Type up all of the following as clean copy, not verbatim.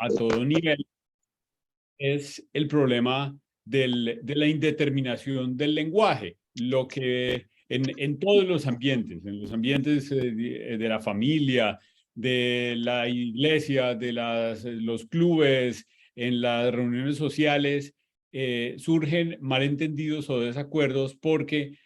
a todo nivel es el problema de la indeterminación del lenguaje, lo que en todos los ambientes, en los ambientes de la familia, de la iglesia, de los clubes, en las reuniones sociales, surgen malentendidos o desacuerdos porque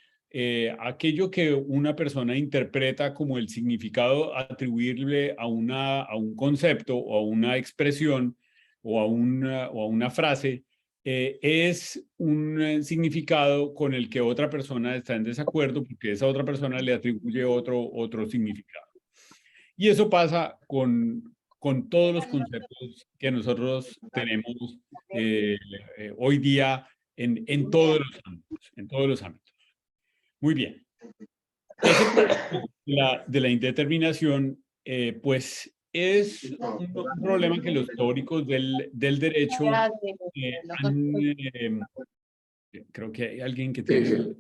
aquello que una persona interpreta como el significado atribuible a un concepto o a una expresión, o a una frase, es un significado con el que otra persona está en desacuerdo porque esa otra persona le atribuye otro significado. Y eso pasa con todos los conceptos que nosotros tenemos hoy día en todos los ámbitos, en todos los ámbitos. Muy bien. Ese problema de la indeterminación, pues es un problema que los teóricos del derecho creo que hay alguien que tiene...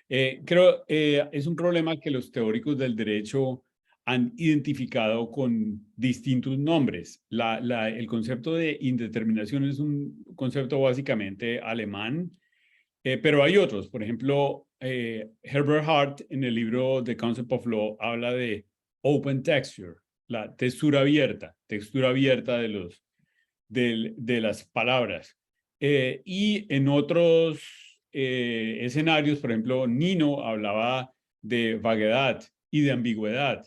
es un problema que los teóricos del derecho han identificado con distintos nombres. El concepto de indeterminación es un concepto básicamente alemán, pero hay otros. Por ejemplo, Herbert Hart en el libro The Concept of Law habla de open texture, la textura abierta de las palabras. Y en otros escenarios, por ejemplo, Nino hablaba de vaguedad y de ambigüedad.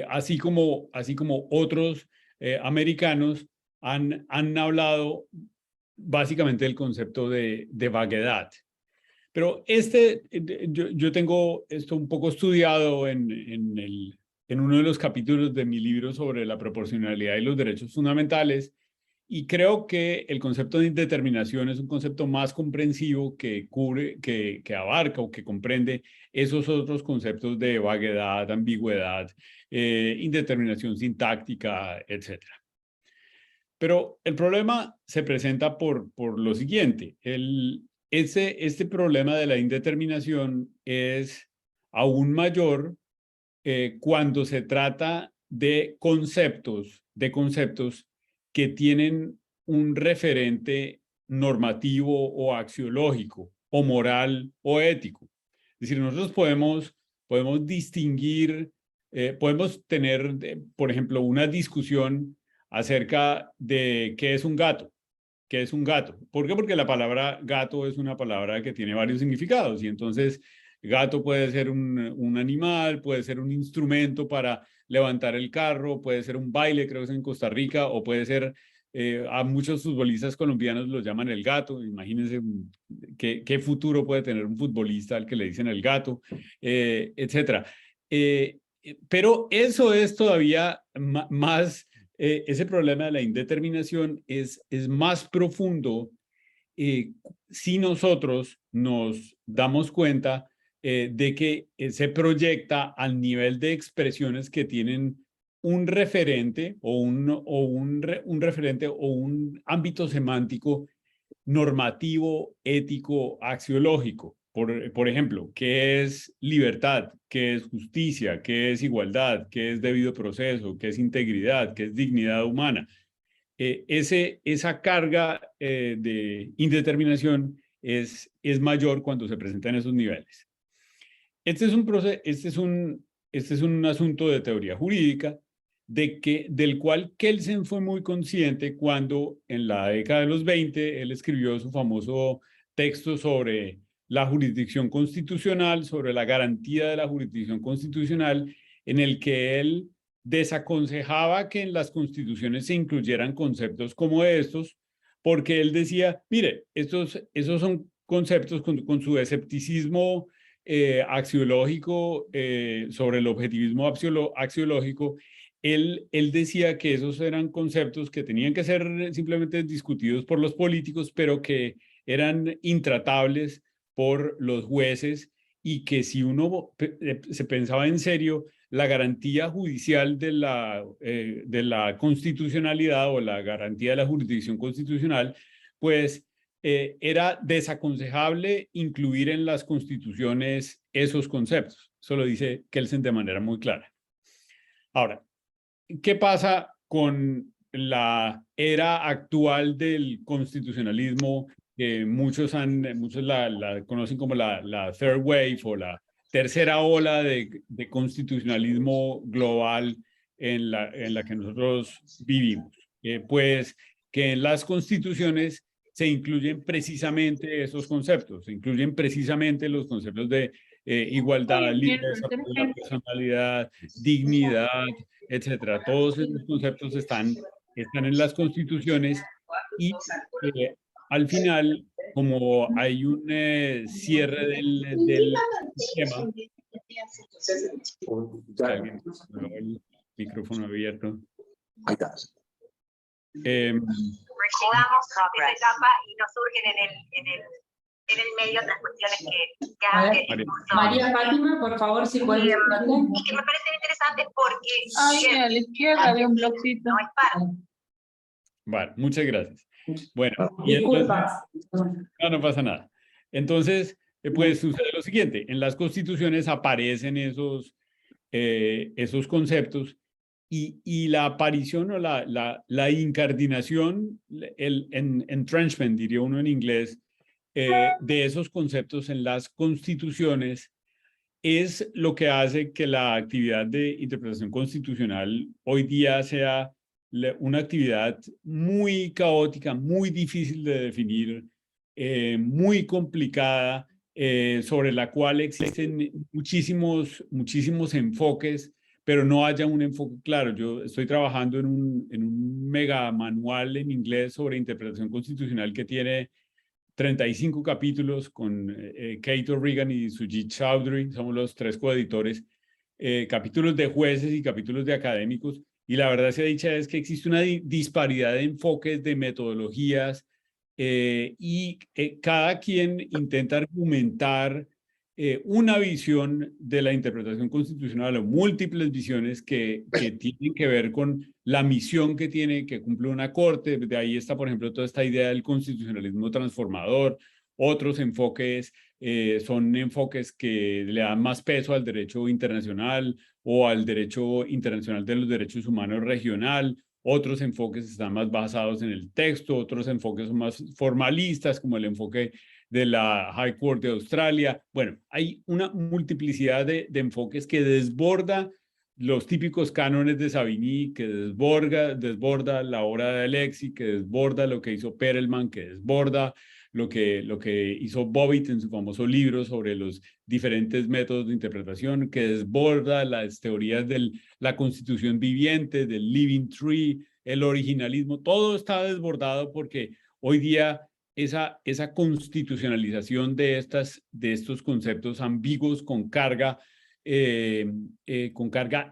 Así como otros americanos han hablado básicamente del concepto de vaguedad. Pero yo tengo esto un poco estudiado en uno de los capítulos de mi libro sobre la proporcionalidad y los derechos fundamentales, y creo que el concepto de indeterminación es un concepto más comprensivo que cubre, que abarca o que comprende esos otros conceptos de vaguedad, ambigüedad, indeterminación sintáctica, etc. Pero el problema se presenta por lo siguiente. Este problema de la indeterminación es aún mayor cuando se trata de conceptos que tienen un referente normativo o axiológico o moral o ético. Es decir, nosotros podemos distinguir, podemos tener, por ejemplo, una discusión acerca de qué es un gato. ¿Qué es un gato? ¿Por qué? Porque la palabra gato es una palabra que tiene varios significados y entonces gato puede ser un animal, puede ser un instrumento para levantar el carro, puede ser un baile, creo que es en Costa Rica, o puede ser, a muchos futbolistas colombianos los llaman el gato. Imagínense qué futuro puede tener un futbolista al que le dicen el gato, etcétera. Pero eso es todavía más... ese problema de la indeterminación es más profundo si nosotros nos damos cuenta de que se proyecta al nivel de expresiones que tienen un referente un referente o un ámbito semántico normativo, ético, axiológico. Por ejemplo, ¿qué es libertad? ¿Qué es justicia? ¿Qué es igualdad? ¿Qué es debido proceso? ¿Qué es integridad? ¿Qué es dignidad humana? Esa carga de indeterminación es mayor cuando se presenta en esos niveles. Este es un asunto de teoría jurídica del cual Kelsen fue muy consciente cuando en la década de los 20 él escribió su famoso texto sobre la jurisdicción constitucional, sobre la garantía de la jurisdicción constitucional, en el que él desaconsejaba que en las constituciones se incluyeran conceptos como estos, porque él decía, mire, esos son conceptos con su escepticismo axiológico sobre el objetivismo axiológico. Él decía que esos eran conceptos que tenían que ser simplemente discutidos por los políticos, pero que eran intratables por los jueces, y que si uno se pensaba en serio la garantía judicial de la constitucionalidad o la garantía de la jurisdicción constitucional, pues era desaconsejable incluir en las constituciones esos conceptos. Eso lo dice Kelsen de manera muy clara. Ahora, ¿qué pasa con la era actual del constitucionalismo, que muchos la conocen como la third wave o la tercera ola de constitucionalismo global en la que nosotros vivimos. Pues que en las constituciones se incluyen precisamente esos conceptos, se incluyen precisamente los conceptos de igualdad, libre desarrollo de la personalidad, dignidad, etcétera. Todos esos conceptos están en las constituciones y al final, como hay un cierre del sistema, alguien dejó el micrófono abierto. Recordamos esa etapa y nos surgen en el medio otras cuestiones que han María Fátima, por favor, si puedes. y que me parecen interesantes porque Ahí a la izquierda había un blogcito. no es para. Vale, muchas gracias. Bueno, Disculpas. no pasa nada. Entonces, pues sucede lo siguiente, en las constituciones aparecen esos conceptos y la aparición o la incardinación, el entrenchment, diría uno en inglés, de esos conceptos en las constituciones es lo que hace que la actividad de interpretación constitucional hoy día sea una actividad muy caótica, muy difícil de definir, muy complicada, sobre la cual existen muchísimos enfoques, pero no haya un enfoque claro. Yo estoy trabajando en un mega manual en inglés sobre interpretación constitucional que tiene 35 capítulos con Kate O'Regan y Sujit Chowdhury, somos los 3 coeditores, capítulos de jueces y capítulos de académicos, y la verdad sea dicha es que existe una disparidad de enfoques, de metodologías, y cada quien intenta argumentar una visión de la interpretación constitucional o múltiples visiones que tienen que ver con la misión que cumple una corte. De ahí está, por ejemplo, toda esta idea del constitucionalismo transformador. Otros enfoques son enfoques que le dan más peso al derecho internacional o al derecho internacional de los derechos humanos regional. Otros enfoques están más basados en el texto, otros enfoques son más formalistas, como el enfoque de la High Court de Australia. Bueno, hay una multiplicidad de enfoques que desborda los típicos cánones de Savigny, que desborda la obra de Alexis, que desborda lo que hizo Perelman, que desborda lo que hizo Bobbitt en su famoso libro sobre los diferentes métodos de interpretación, que desborda las teorías de la constitución viviente, del living tree, el originalismo. Todo está desbordado porque hoy día esa constitucionalización de estos conceptos ambiguos con carga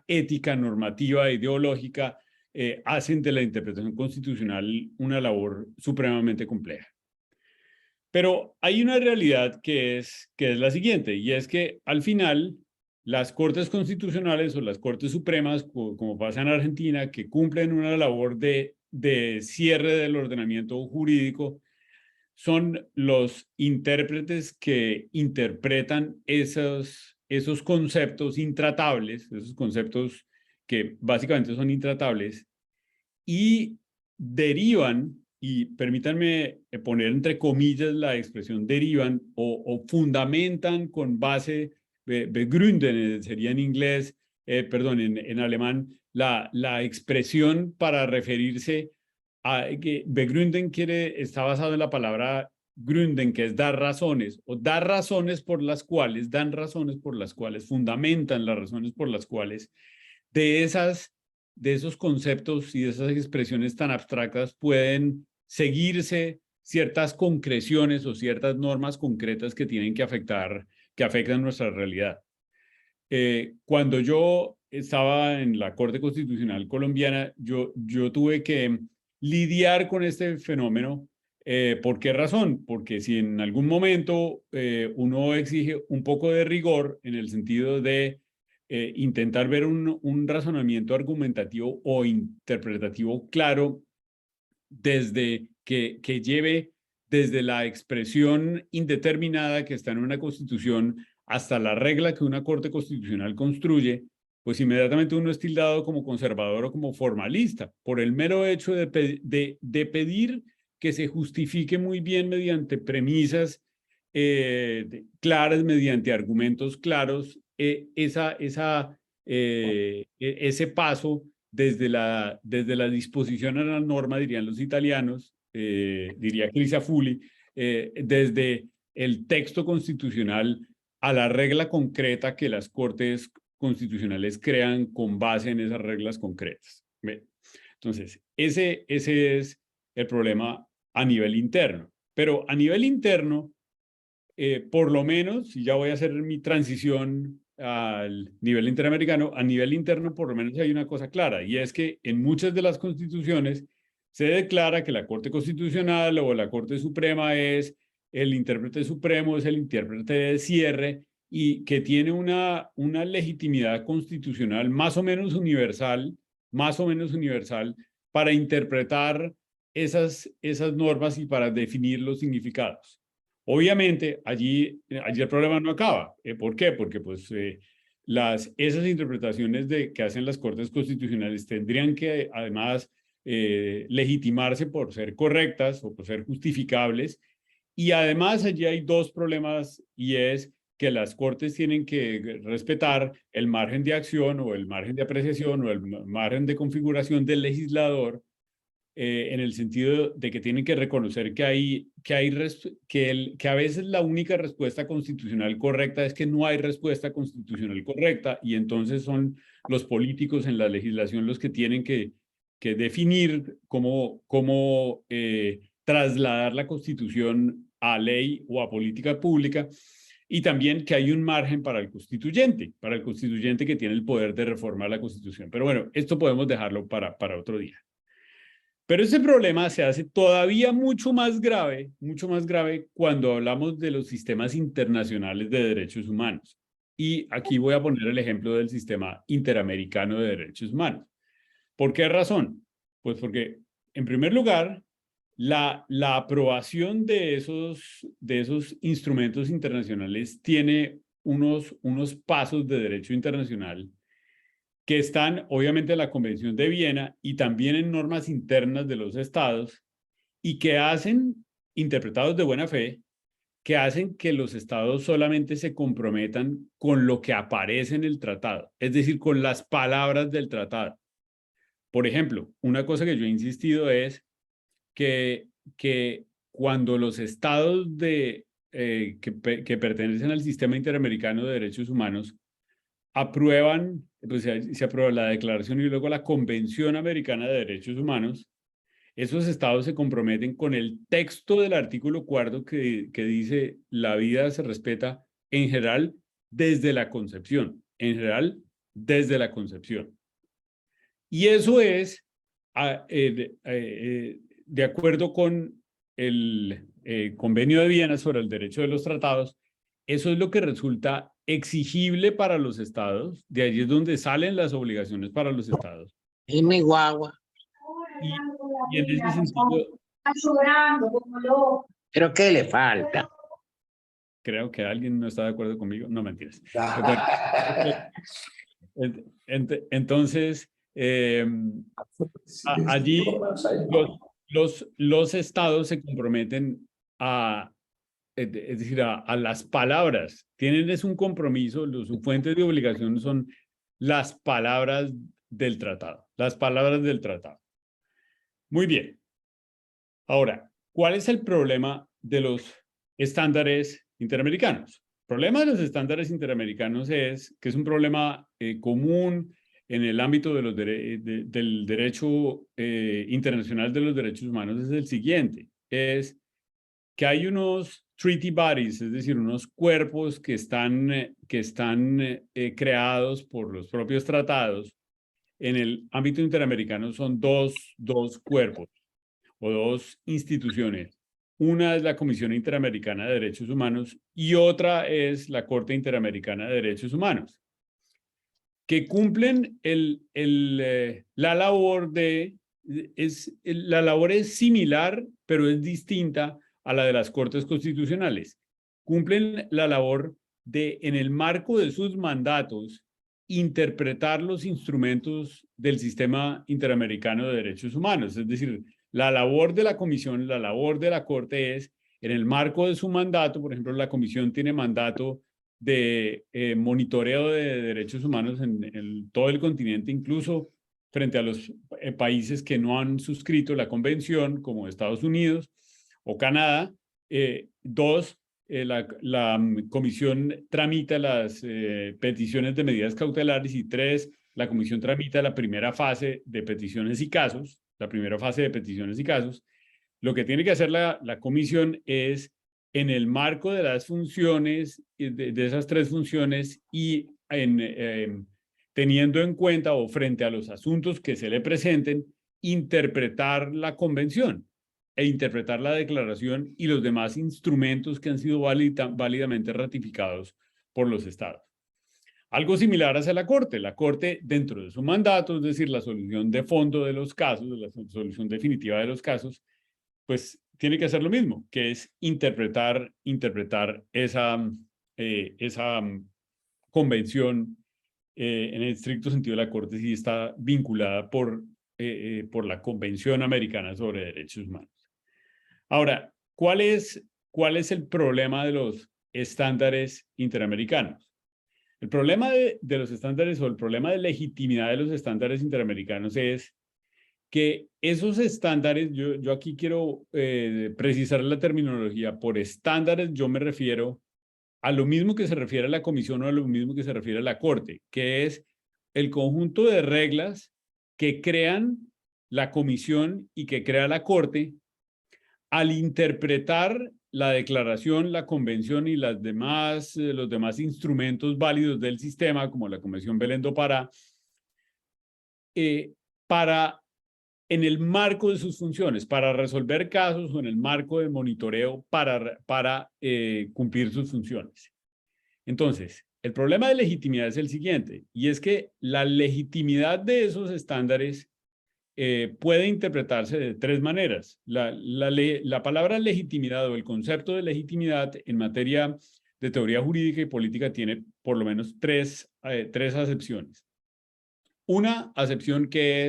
ética, normativa, ideológica, hacen de la interpretación constitucional una labor supremamente compleja. Pero hay una realidad que es la siguiente, y es que al final las Cortes Constitucionales o las Cortes Supremas, como pasa en Argentina, que cumplen una labor de cierre del ordenamiento jurídico, son los intérpretes que interpretan esos conceptos intratables, esos conceptos que básicamente son intratables, y derivan, y permítanme poner entre comillas la expresión derivan, o fundamentan con base, begründen sería en inglés, perdón, en alemán, la expresión para referirse a que begründen está basado en la palabra gründen, que es dar razones, o dar razones por las cuales, dan razones por las cuales, fundamentan las razones por las cuales de esos conceptos y de esas expresiones tan abstractas pueden seguirse ciertas concreciones o ciertas normas concretas que tienen que afectan nuestra realidad. Cuando yo estaba en la Corte Constitucional colombiana, yo tuve que lidiar con este fenómeno. ¿Por qué razón? Porque si en algún momento uno exige un poco de rigor en el sentido de intentar ver un razonamiento argumentativo o interpretativo claro desde que lleve desde la expresión indeterminada que está en una constitución hasta la regla que una corte constitucional construye, pues inmediatamente uno es tildado como conservador o como formalista, por el mero hecho de pedir que se justifique muy bien mediante premisas claras, mediante argumentos claros, ese paso desde la disposición a la norma, dirían los italianos, diría Crisafulli, desde el texto constitucional a la regla concreta que las Cortes constitucionales crean con base en esas reglas concretas. ¿Ve? Entonces, ese es el problema a nivel interno. Pero a nivel interno, por lo menos, y ya voy a hacer mi transición al nivel interamericano, a nivel interno por lo menos hay una cosa clara, y es que en muchas de las constituciones se declara que la Corte Constitucional o la Corte Suprema es el intérprete supremo, es el intérprete de cierre, y que tiene una legitimidad constitucional más o menos universal para interpretar esas normas y para definir los significados. Obviamente, allí el problema no acaba. ¿Por qué? Porque pues, esas interpretaciones que hacen las Cortes Constitucionales tendrían que además legitimarse por ser correctas o por ser justificables. Y además allí hay dos problemas, y es que las Cortes tienen que respetar el margen de acción o el margen de apreciación o el margen de configuración del legislador, en el sentido de que tienen que reconocer que a veces la única respuesta constitucional correcta es que no hay respuesta constitucional correcta, y entonces son los políticos en la legislación los que tienen que definir cómo trasladar la Constitución a ley o a política pública, y también que hay un margen para el constituyente que tiene el poder de reformar la Constitución. Pero bueno, esto podemos dejarlo para otro día. Pero ese problema se hace todavía mucho más grave cuando hablamos de los sistemas internacionales de derechos humanos. Y aquí voy a poner el ejemplo del sistema interamericano de derechos humanos. ¿Por qué razón? Pues porque, en primer lugar, la aprobación de esos instrumentos internacionales tiene unos pasos de derecho internacional que están obviamente en la Convención de Viena y también en normas internas de los estados, y que hacen, interpretados de buena fe, que hacen que los estados solamente se comprometan con lo que aparece en el tratado, es decir, con las palabras del tratado. Por ejemplo, una cosa que yo he insistido es que cuando los estados que pertenecen al sistema interamericano de derechos humanos aprueban, pues se aprueba la Declaración y luego la Convención Americana de Derechos Humanos, esos estados se comprometen con el texto del artículo 4 que dice: la vida se respeta en general desde la concepción, Y eso es de acuerdo con el Convenio de Viena sobre el derecho de los tratados. Eso es lo que resulta exigible para los estados, de allí es donde salen las obligaciones para los estados. Y mi guagua. Y en ese sentido, Está llorando como loco. ¿Pero qué le falta? creo que alguien no está de acuerdo conmigo. No, mentiras. Entonces, allí los estados se comprometen es decir, a las palabras. Es un compromiso, su fuente de obligación son las palabras del tratado. Muy bien. Ahora, ¿cuál es el problema de los estándares interamericanos? El problema de los estándares interamericanos es que es un problema común en el ámbito de del derecho internacional de los derechos humanos. Es el siguiente: es que hay unos treaty bodies, es decir, unos cuerpos que están creados por los propios tratados. En el ámbito interamericano son dos cuerpos o dos instituciones. Una es la Comisión Interamericana de Derechos Humanos y otra es la Corte Interamericana de Derechos Humanos, que cumplen la labor la labor es similar, pero es distinta a la de las Cortes Constitucionales. Cumplen la labor de, en el marco de sus mandatos, interpretar los instrumentos del sistema interamericano de derechos humanos. Es decir, la labor de la comisión, la labor de la Corte es, en el marco de su mandato, por ejemplo, la comisión tiene mandato de monitoreo de derechos humanos en todo el continente, incluso frente a los países que no han suscrito la convención, como Estados Unidos o Canadá. Dos, la comisión tramita las peticiones de medidas cautelares, y tres, la comisión tramita la primera fase de peticiones y casos, Lo que tiene que hacer la comisión es, en el marco de las funciones, de esas tres funciones, y teniendo en cuenta o frente a los asuntos que se le presenten, interpretar la convención e interpretar la declaración y los demás instrumentos que han sido válidamente ratificados por los estados. Algo similar hace la Corte. La Corte, dentro de su mandato, es decir, la solución de fondo de los casos, la solución definitiva de los casos, pues tiene que hacer lo mismo, que es interpretar esa convención. En el estricto sentido, la Corte sí está vinculada por la Convención Americana sobre Derechos Humanos. Ahora, ¿cuál es el problema de los estándares interamericanos? El problema de los estándares, o el problema de legitimidad de los estándares interamericanos, es que esos estándares, yo aquí quiero precisar la terminología. Por estándares yo me refiero a lo mismo que se refiere a la comisión o a lo mismo que se refiere a la Corte, que es el conjunto de reglas que crean la comisión y que crea la Corte al interpretar la declaración, la convención y los demás instrumentos válidos del sistema, como la Convención Belén do Pará, en el marco de sus funciones, para resolver casos, o en el marco de monitoreo para cumplir sus funciones. Entonces, el problema de legitimidad es el siguiente, y es que la legitimidad de esos estándares puede interpretarse de tres maneras. La palabra legitimidad, o el concepto de legitimidad en materia de teoría jurídica y política, tiene por lo menos tres acepciones. Una acepción que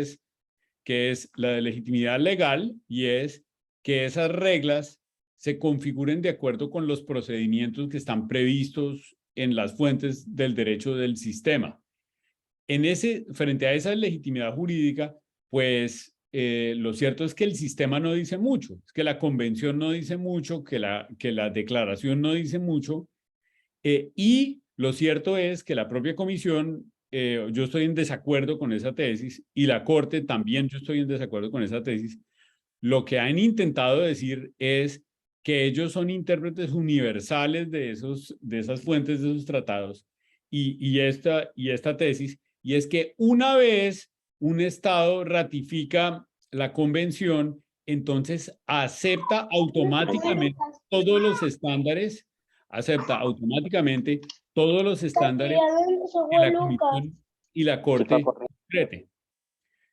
es la de legitimidad legal, y es que esas reglas se configuren de acuerdo con los procedimientos que están previstos en las fuentes del derecho del sistema. Frente a esa legitimidad jurídica, pues lo cierto es que el sistema no dice mucho, es que la convención no dice mucho, que la declaración no dice mucho, y lo cierto es que la propia comisión, yo estoy en desacuerdo con esa tesis, y la Corte también, yo estoy en desacuerdo con esa tesis. Lo que han intentado decir es que ellos son intérpretes universales de esas fuentes, de esos tratados, y esta tesis, y es que una vez un Estado ratifica la convención, entonces acepta automáticamente todos los estándares, que la comisión y la Corte concrete.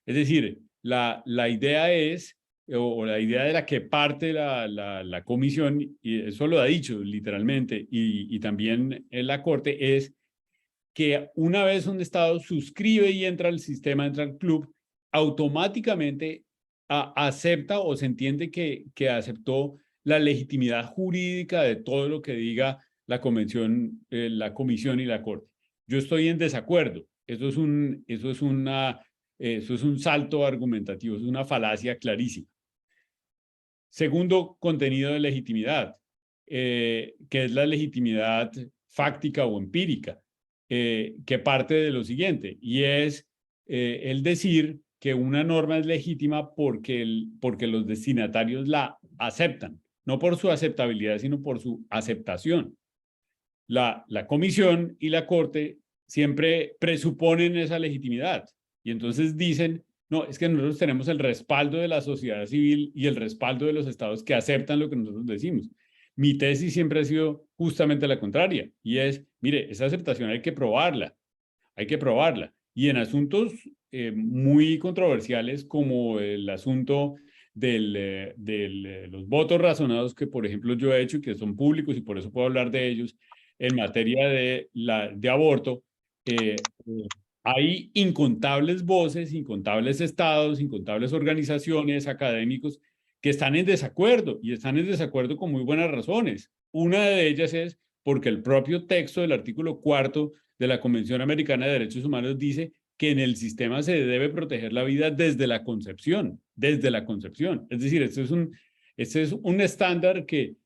Es decir, la idea es, o la idea de la que parte la comisión, y eso lo ha dicho literalmente, y también en la Corte, es que una vez un Estado suscribe y entra al sistema, entra al club, automáticamente acepta, o se entiende que aceptó la legitimidad jurídica de todo lo que diga la convención, la comisión y la Corte. Yo estoy en desacuerdo. Eso es un salto argumentativo, es una falacia clarísima. Segundo contenido de legitimidad, que es la legitimidad fáctica o empírica, que parte de lo siguiente, y es el decir que una norma es legítima porque los destinatarios la aceptan, no por su aceptabilidad, sino por su aceptación. La comisión y la Corte siempre presuponen esa legitimidad, y entonces dicen, no, es que nosotros tenemos el respaldo de la sociedad civil y el respaldo de los estados que aceptan lo que nosotros decimos. Mi tesis siempre ha sido justamente la contraria, y es, mire, esa aceptación hay que probarla. Y en asuntos muy controversiales, como el asunto de los votos razonados, que por ejemplo yo he hecho y que son públicos y por eso puedo hablar de ellos, en materia de aborto, hay incontables voces, incontables estados, incontables organizaciones, académicos que están en desacuerdo y están en desacuerdo con muy buenas razones. Una de ellas es porque el propio texto del artículo 4 de la Convención Americana de Derechos Humanos dice que en el sistema se debe proteger la vida desde la concepción, desde la concepción. Es decir, este es un estándar que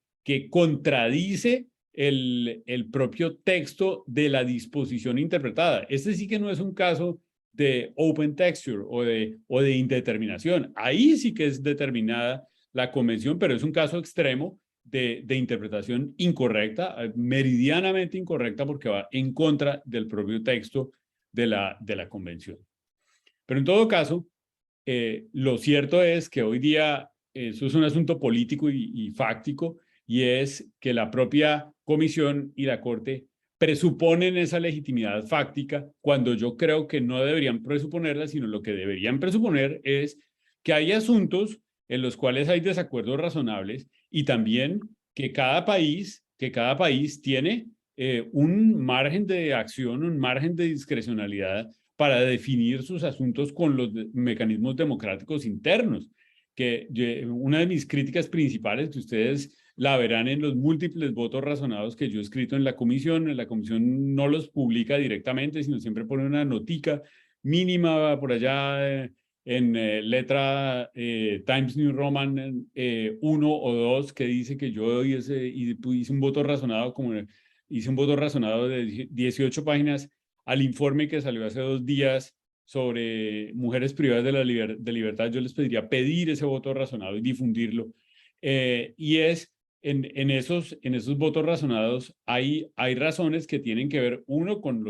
contradice el propio texto de la disposición interpretada. Este sí que no es un caso de open texture o de indeterminación. Ahí sí que es determinada la convención, pero es un caso extremo de interpretación incorrecta, meridianamente incorrecta, porque va en contra del propio texto de la convención. Pero en todo caso, lo cierto es que hoy día eso es un asunto político y fáctico, y es que la propia Comisión y la Corte presuponen esa legitimidad fáctica cuando yo creo que no deberían presuponerla, sino lo que deberían presuponer es que hay asuntos en los cuales hay desacuerdos razonables y también que cada país tiene un margen de acción, un margen de discrecionalidad para definir sus asuntos con los mecanismos democráticos internos. Que una de mis críticas principales, que ustedes la verán en los múltiples votos razonados que yo he escrito en la comisión no los publica directamente, sino siempre pone una notica mínima por allá en letra Times New Roman 1 o 2 que dice que yo hice un voto razonado hice un voto razonado de 18 páginas al informe que salió hace 2 días sobre mujeres privadas de libertad. Yo les pediría pedir ese voto razonado y difundirlo. Y en esos votos razonados hay razones que tienen que ver, uno, con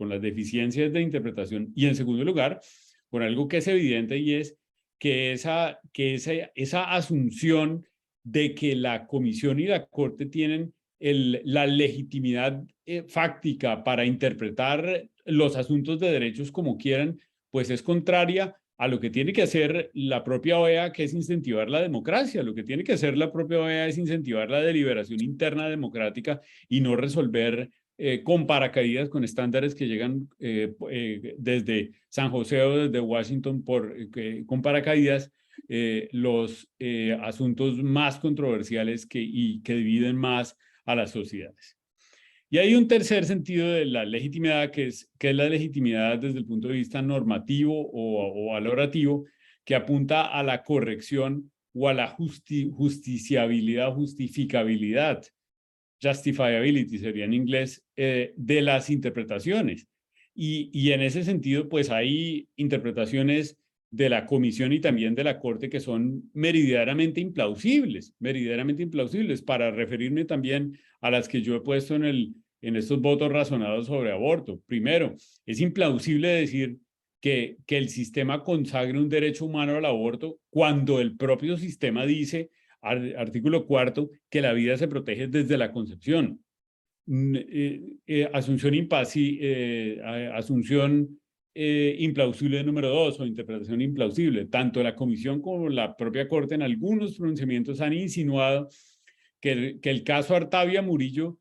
las deficiencias de interpretación y, en segundo lugar, con algo que es evidente, y es que esa asunción de que la Comisión y la Corte tienen la legitimidad fáctica para interpretar los asuntos de derechos como quieran, pues es contraria a lo que tiene que hacer la propia OEA, que es incentivar la democracia. Lo que tiene que hacer la propia OEA es incentivar la deliberación interna democrática y no resolver con paracaídas, con estándares que llegan desde San José o desde Washington con paracaídas, los asuntos más controversiales y que dividen más a las sociedades. Y hay un tercer sentido de la legitimidad, que es la legitimidad desde el punto de vista normativo o valorativo, que apunta a la corrección o a la justiciabilidad, justificabilidad, justifiability sería en inglés, de las interpretaciones. Y en ese sentido, pues hay interpretaciones de la Comisión y también de la Corte que son meridianamente implausibles, para referirme también a las que yo he puesto en estos votos razonados sobre aborto. Primero, es implausible decir que el sistema consagre un derecho humano al aborto cuando el propio sistema dice, artículo 4, que la vida se protege desde la concepción. Asunción implausible número 2 o interpretación implausible. Tanto la Comisión como la propia Corte en algunos pronunciamientos han insinuado que el caso Artavia Murillo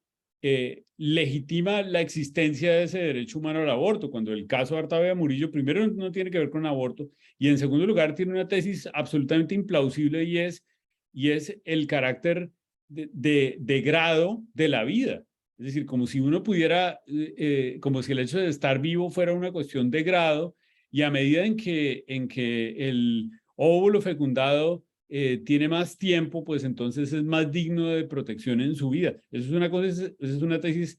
legitima la existencia de ese derecho humano al aborto, cuando el caso Artavia Murillo primero no tiene que ver con aborto y en segundo lugar tiene una tesis absolutamente implausible y es el carácter de grado de la vida. Es decir, como si uno pudiera, como si el hecho de estar vivo fuera una cuestión de grado, y a medida en que el óvulo fecundado tiene más tiempo, pues entonces es más digno de protección en su vida. Eso es una tesis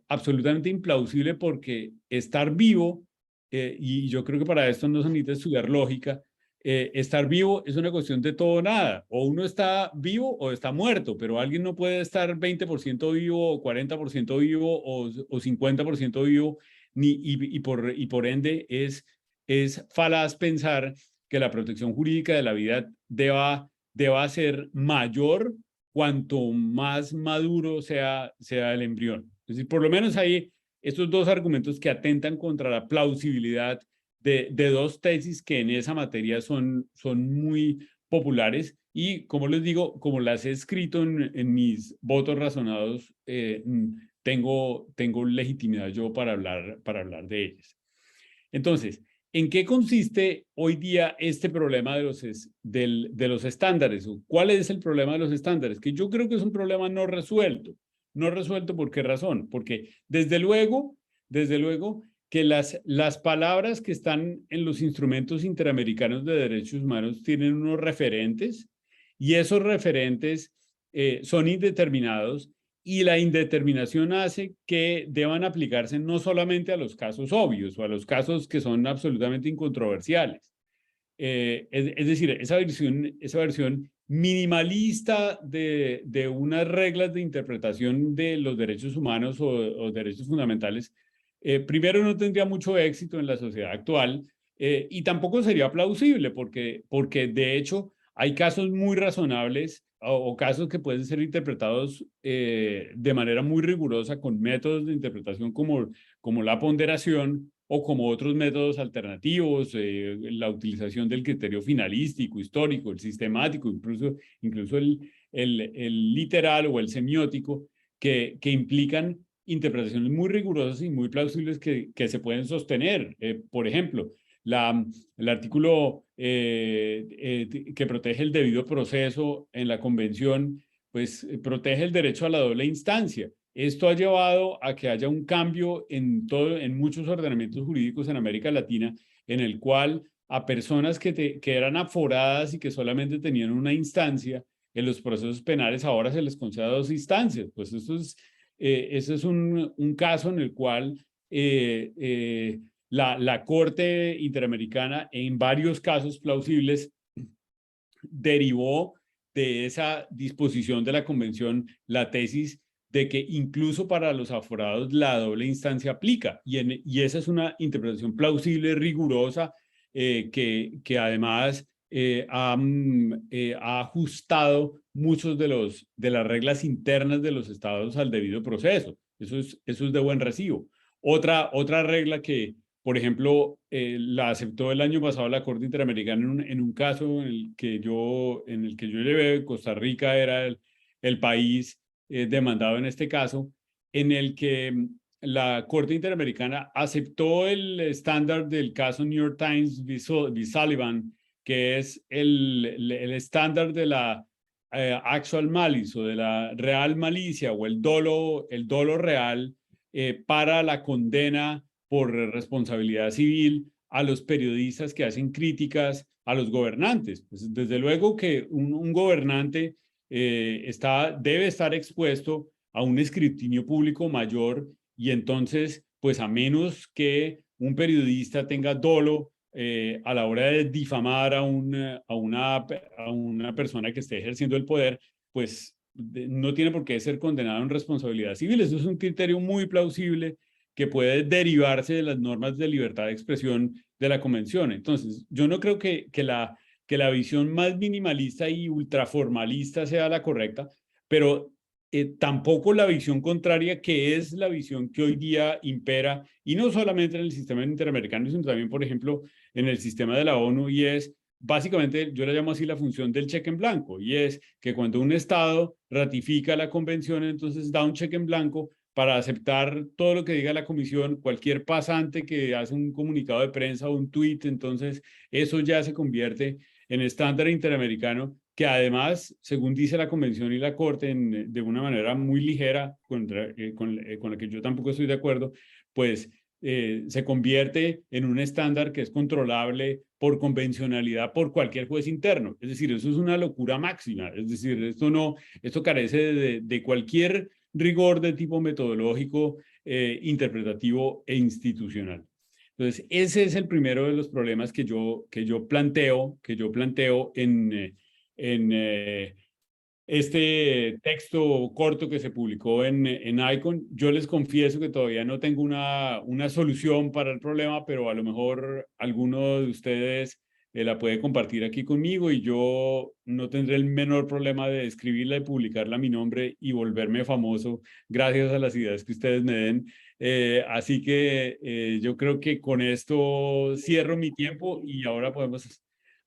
absolutamente implausible, porque estar vivo, y yo creo que para esto no se necesita estudiar lógica, estar vivo es una cuestión de todo o nada. O uno está vivo o está muerto, pero alguien no puede estar 20% vivo o 40% vivo o 50% vivo, y por ende es falaz pensar que la protección jurídica de la vida deba ser mayor cuanto más maduro sea el embrión. Es decir, por lo menos hay estos dos argumentos que atentan contra la plausibilidad de dos tesis que en esa materia son muy populares, y, como les digo, como las he escrito en mis votos razonados, tengo legitimidad yo para hablar de ellas. Entonces, ¿en qué consiste hoy día este problema de los estándares? ¿Cuál es el problema de los estándares? Que yo creo que es un problema no resuelto. No resuelto, ¿por qué razón? Porque desde luego que las palabras que están en los instrumentos interamericanos de derechos humanos tienen unos referentes y esos referentes son indeterminados y la indeterminación hace que deban aplicarse no solamente a los casos obvios o a los casos que son absolutamente incontroversiales. Es decir, esa versión minimalista de unas reglas de interpretación de los derechos humanos o derechos fundamentales, primero no tendría mucho éxito en la sociedad actual y tampoco sería plausible porque de hecho hay casos muy razonables o casos que pueden ser interpretados de manera muy rigurosa con métodos de interpretación como la ponderación o como otros métodos alternativos, la utilización del criterio finalístico, histórico, el sistemático, incluso el literal o el semiótico, que implican interpretaciones muy rigurosas y muy plausibles que se pueden sostener. Por ejemplo, el artículo que protege el debido proceso en la convención, pues protege el derecho a la doble instancia. Esto ha llevado a que haya un cambio en muchos ordenamientos jurídicos en América Latina, en el cual a personas que eran aforadas y que solamente tenían una instancia, en los procesos penales ahora se les concede 2 instancias. Pues eso es un caso en el cual la Corte Interamericana, en varios casos plausibles, derivó de esa disposición de la Convención la tesis de que incluso para los aforados la doble instancia aplica. Y esa es una interpretación plausible, rigurosa, que además ha ajustado muchos de las reglas internas de los estados al debido proceso. Eso es de buen recibo. Otra regla que, por ejemplo, la aceptó el año pasado la Corte Interamericana en un caso en el que yo llevé. Costa Rica era el país demandado en este caso, en el que la Corte Interamericana aceptó el estándar del caso New York Times v. Sullivan, que es el estándar de la actual malice o de la real malicia o el dolo real para la condena por responsabilidad civil a los periodistas que hacen críticas a los gobernantes. Pues desde luego que un gobernante debe estar expuesto a un escrutinio público mayor y entonces, pues a menos que un periodista tenga dolo a la hora de difamar a una persona que esté ejerciendo el poder, pues no tiene por qué ser condenado en responsabilidad civil. Eso es un criterio muy plausible que puede derivarse de las normas de libertad de expresión de la Convención. Entonces, yo no creo que la visión más minimalista y ultraformalista sea la correcta, pero tampoco la visión contraria, que es la visión que hoy día impera, y no solamente en el sistema interamericano, sino también, por ejemplo, en el sistema de la ONU, y es básicamente, yo la llamo así la función del cheque en blanco, y es que cuando un Estado ratifica la convención, entonces da un cheque en blanco para aceptar todo lo que diga la comisión. Cualquier pasante que hace un comunicado de prensa o un tuit, entonces eso ya se convierte en estándar interamericano, que además, según dice la Convención y la Corte, de una manera muy ligera, con la que yo tampoco estoy de acuerdo, pues se convierte en un estándar que es controlable por convencionalidad por cualquier juez interno. Es decir, eso es una locura máxima. Es decir, esto carece de cualquier rigor de tipo metodológico, interpretativo e institucional. Entonces, ese es el primero de los problemas que yo planteo en este texto corto que se publicó en ICON. Yo les confieso que todavía no tengo una solución para el problema, pero a lo mejor alguno de ustedes la puede compartir aquí conmigo y yo no tendré el menor problema de escribirla y publicarla a mi nombre y volverme famoso gracias a las ideas que ustedes me den. Así que yo creo que con esto cierro mi tiempo y ahora podemos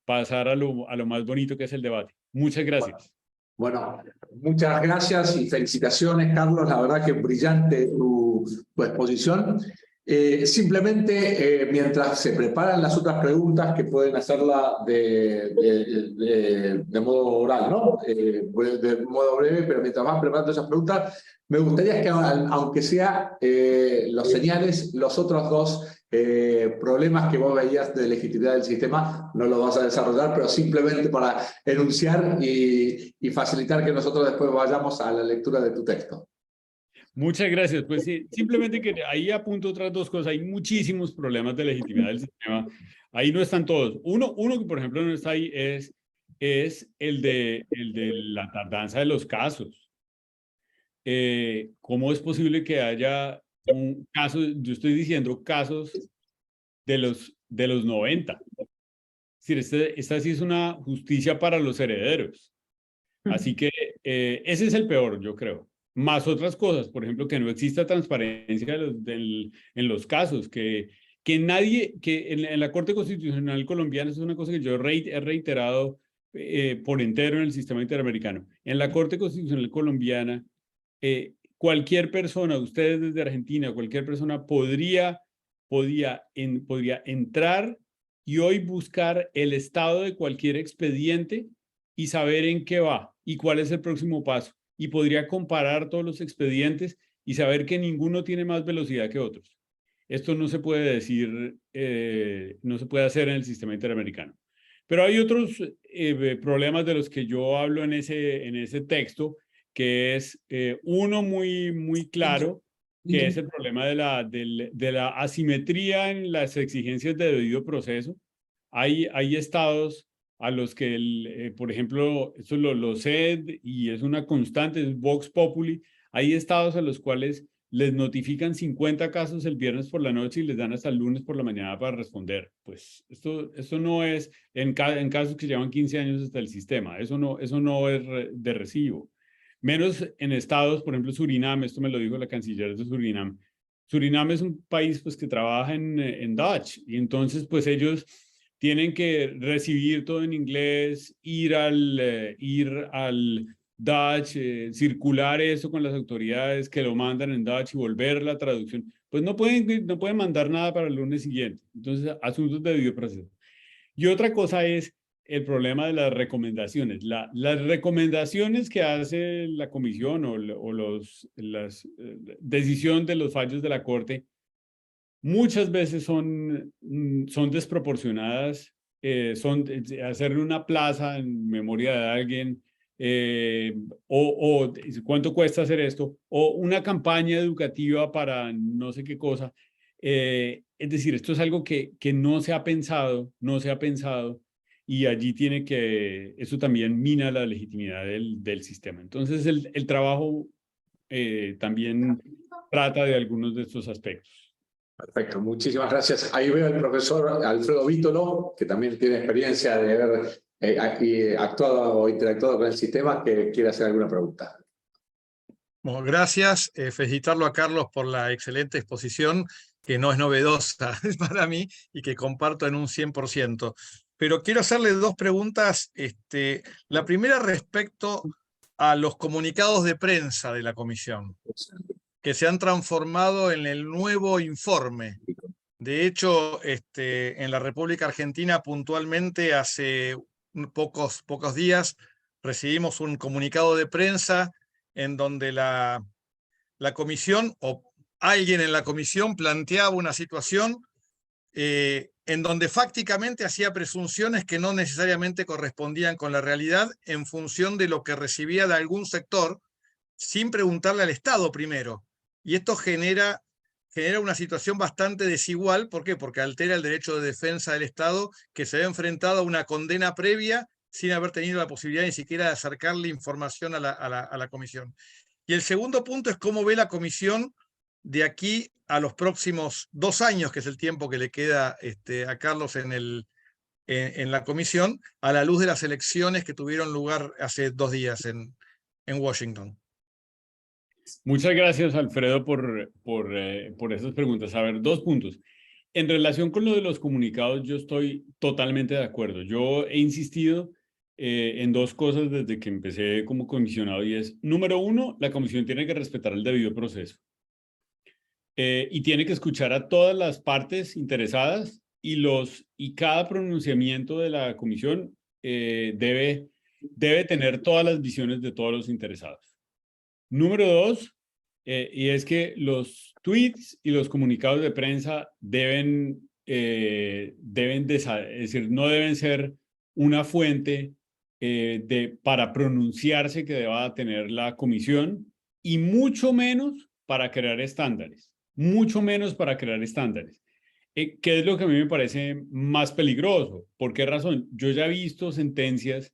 pasar a lo más bonito, que es el debate. Muchas gracias. Bueno, muchas gracias y felicitaciones, Carlos. La verdad que brillante tu exposición. Simplemente, mientras se preparan las otras preguntas que pueden hacerla de modo oral, ¿no? De modo breve, pero mientras van preparando esas preguntas, me gustaría que, aunque sea, los señales, los otros dos problemas que vos veías de legitimidad del sistema, no los vas a desarrollar, pero simplemente para enunciar y facilitar que nosotros después vayamos a la lectura de tu texto. Muchas gracias. Pues sí, simplemente que ahí apunto otras dos cosas. Hay muchísimos problemas de legitimidad del sistema. Ahí no están todos. Uno que, por ejemplo, no está ahí es el de la tardanza de los casos. ¿Cómo es posible que haya un caso? Yo estoy diciendo casos de los 90. Es decir, esta sí es una justicia para los herederos. Así que ese es el peor, yo creo. Más otras cosas, por ejemplo, que no exista transparencia en los casos, que nadie, que en la Corte Constitucional colombiana, eso es una cosa que yo he reiterado por entero en el sistema interamericano. En la Corte Constitucional colombiana, cualquier persona, ustedes desde Argentina, cualquier persona podría entrar y hoy buscar el estado de cualquier expediente y saber en qué va y cuál es el próximo paso. Y podría comparar todos los expedientes y saber que ninguno tiene más velocidad que otros. Esto no se puede decir, no se puede hacer en el sistema interamericano. Pero hay otros problemas de los que yo hablo en ese texto, que es uno muy claro, que es el problema de la asimetría en las exigencias de debido proceso. Hay estados a los que, por ejemplo, eso lo sé y es una constante, es Vox Populi, hay estados a los cuales les notifican 50 casos el viernes por la noche y les dan hasta el lunes por la mañana para responder. Pues esto no es, en casos que llevan 15 años hasta el sistema, eso no es de recibo. Menos en estados, por ejemplo, Surinam, esto me lo dijo la canciller de Surinam. Surinam es un país pues, que trabaja en Dutch y entonces pues ellos tienen que recibir todo en inglés, ir al Dutch, circular eso con las autoridades que lo mandan en Dutch y volver la traducción. Pues no pueden mandar nada para el lunes siguiente. Entonces, asuntos de debido proceso. Y otra cosa es el problema de las recomendaciones. Las recomendaciones que hace la comisión o las decisión de los fallos de la Corte muchas veces son desproporcionadas, hacerle una plaza en memoria de alguien, o cuánto cuesta hacer esto, o una campaña educativa para no sé qué cosa. Es decir, esto es algo que no se ha pensado, y allí eso también mina la legitimidad del sistema. Entonces, el trabajo también trata de algunos de estos aspectos. Perfecto, muchísimas gracias. Ahí veo al profesor Alfredo Vítolo, que también tiene experiencia de haber actuado o interactuado con el sistema, que quiere hacer alguna pregunta. Bueno, gracias. Felicitarlo a Carlos por la excelente exposición, que no es novedosa para mí y que comparto en un 100%. Pero quiero hacerle dos preguntas. La primera respecto a los comunicados de prensa de la comisión, que se han transformado en el nuevo informe. De hecho, en la República Argentina, puntualmente, hace pocos días, recibimos un comunicado de prensa en donde la comisión, o alguien en la comisión, planteaba una situación en donde fácticamente hacía presunciones que no necesariamente correspondían con la realidad en función de lo que recibía de algún sector, sin preguntarle al Estado primero. Y esto genera una situación bastante desigual. ¿Por qué? Porque altera el derecho de defensa del Estado, que se ve enfrentado a una condena previa sin haber tenido la posibilidad ni siquiera de acercarle información a la comisión. Y el segundo punto es cómo ve la comisión de aquí a los próximos 2 años, que es el tiempo que le queda a Carlos en la comisión, a la luz de las elecciones que tuvieron lugar hace 2 días en Washington. Muchas gracias, Alfredo, por esas preguntas. A ver, 2 puntos. En relación con lo de los comunicados, yo estoy totalmente de acuerdo. Yo he insistido en 2 cosas desde que empecé como comisionado, y es, número 1, la comisión tiene que respetar el debido proceso. y tiene que escuchar a todas las partes interesadas y cada pronunciamiento de la comisión debe tener todas las visiones de todos los interesados. Número 2, y es que los tweets y los comunicados de prensa es decir, no deben ser una fuente para pronunciarse que deba tener la comisión, y mucho menos para crear estándares. Mucho menos para crear estándares. ¿Qué es lo que a mí me parece más peligroso? ¿Por qué razón? Yo ya he visto sentencias,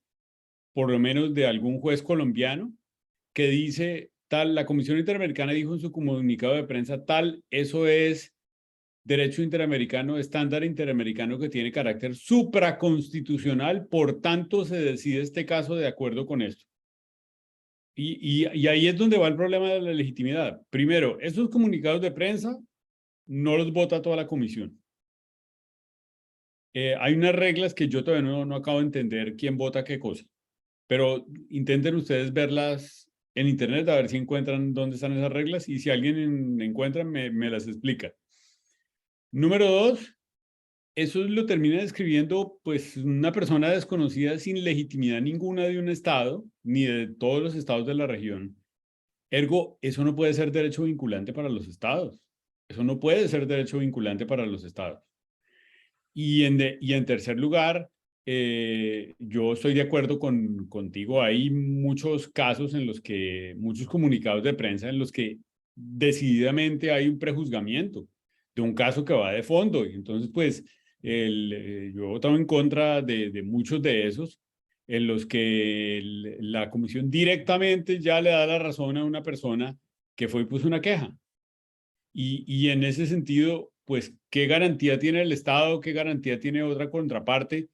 por lo menos de algún juez colombiano, que dice tal, la Comisión Interamericana dijo en su comunicado de prensa tal, eso es derecho interamericano, estándar interamericano que tiene carácter supraconstitucional, por tanto se decide este caso de acuerdo con esto. Y ahí es donde va el problema de la legitimidad. Primero, esos comunicados de prensa no los vota toda la comisión. Hay unas reglas que yo todavía no acabo de entender quién vota qué cosa, pero intenten ustedes verlas en internet a ver si encuentran dónde están esas reglas, y si alguien encuentra me las explica. Número 2, eso lo termina describiendo pues una persona desconocida sin legitimidad ninguna de un estado, ni de todos los estados de la región. Ergo, eso no puede ser derecho vinculante para los estados. Eso no puede ser derecho vinculante para los estados. Y en tercer lugar, yo estoy de acuerdo contigo. Hay muchos casos en los que, muchos comunicados de prensa en los que decididamente hay un prejuzgamiento de un caso que va de fondo. Y entonces, pues, yo he votado en contra de muchos de esos, en los que la comisión directamente ya le da la razón a una persona que fue y puso una queja. Y en ese sentido, pues, ¿qué garantía tiene el Estado? ¿Qué garantía tiene otra contraparte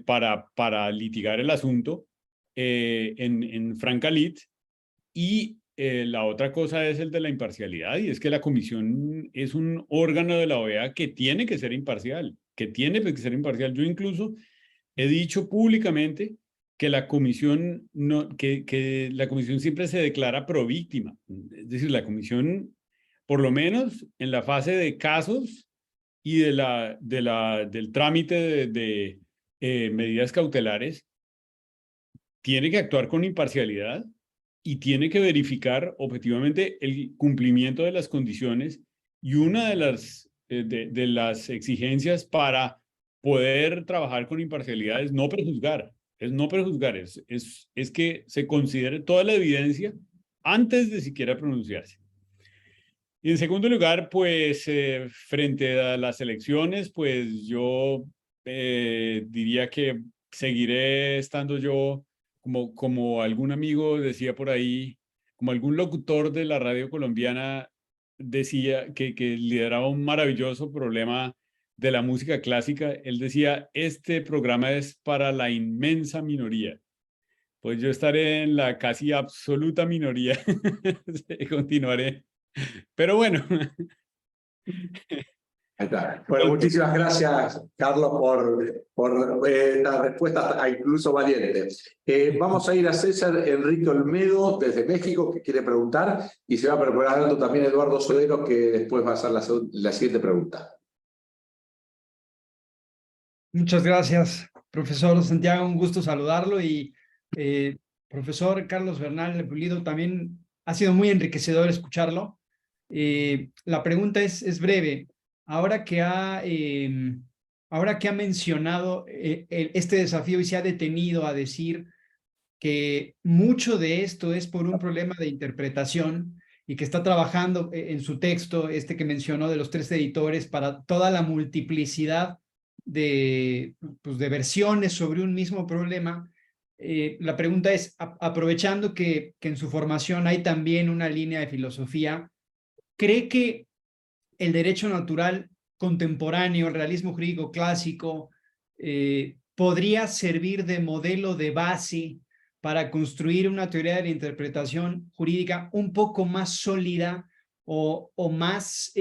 para litigar el asunto en franca lid? Y la otra cosa es el de la imparcialidad, y es que la comisión es un órgano de la OEA que tiene que ser imparcial, Yo incluso he dicho públicamente que la comisión, que la comisión siempre se declara províctima. Es decir, la comisión, por lo menos en la fase de casos y del trámite de medidas cautelares, tiene que actuar con imparcialidad y tiene que verificar objetivamente el cumplimiento de las condiciones, y una de las exigencias para poder trabajar con imparcialidad es no prejuzgar, es que se considere toda la evidencia antes de siquiera pronunciarse. Y en segundo lugar, pues frente a las elecciones, pues yo diría que seguiré estando yo, como algún amigo decía por ahí, como algún locutor de la radio colombiana decía, que lideraba un maravilloso problema de la música clásica. Él decía, este programa es para la inmensa minoría. Pues yo estaré en la casi absoluta minoría. Continuaré. Pero bueno. Ahí está. Bueno, muchísimas gracias, Carlos, por la respuesta incluso valiente. Vamos a ir a César Enrique Olmedo, desde México, que quiere preguntar, y se va preparando también Eduardo Sodero, que después va a hacer la siguiente pregunta. Muchas gracias, profesor Santiago, un gusto saludarlo, y profesor Carlos Bernal Pulido, también ha sido muy enriquecedor escucharlo. La pregunta es breve. Ahora que ha mencionado este desafío y se ha detenido a decir que mucho de esto es por un problema de interpretación, y que está trabajando en su texto, que mencionó de los 3 editores, para toda la multiplicidad de versiones sobre un mismo problema, la pregunta es, aprovechando que en su formación hay también una línea de filosofía, ¿cree que el derecho natural contemporáneo, el realismo jurídico clásico, podría servir de modelo de base para construir una teoría de la interpretación jurídica un poco más sólida o más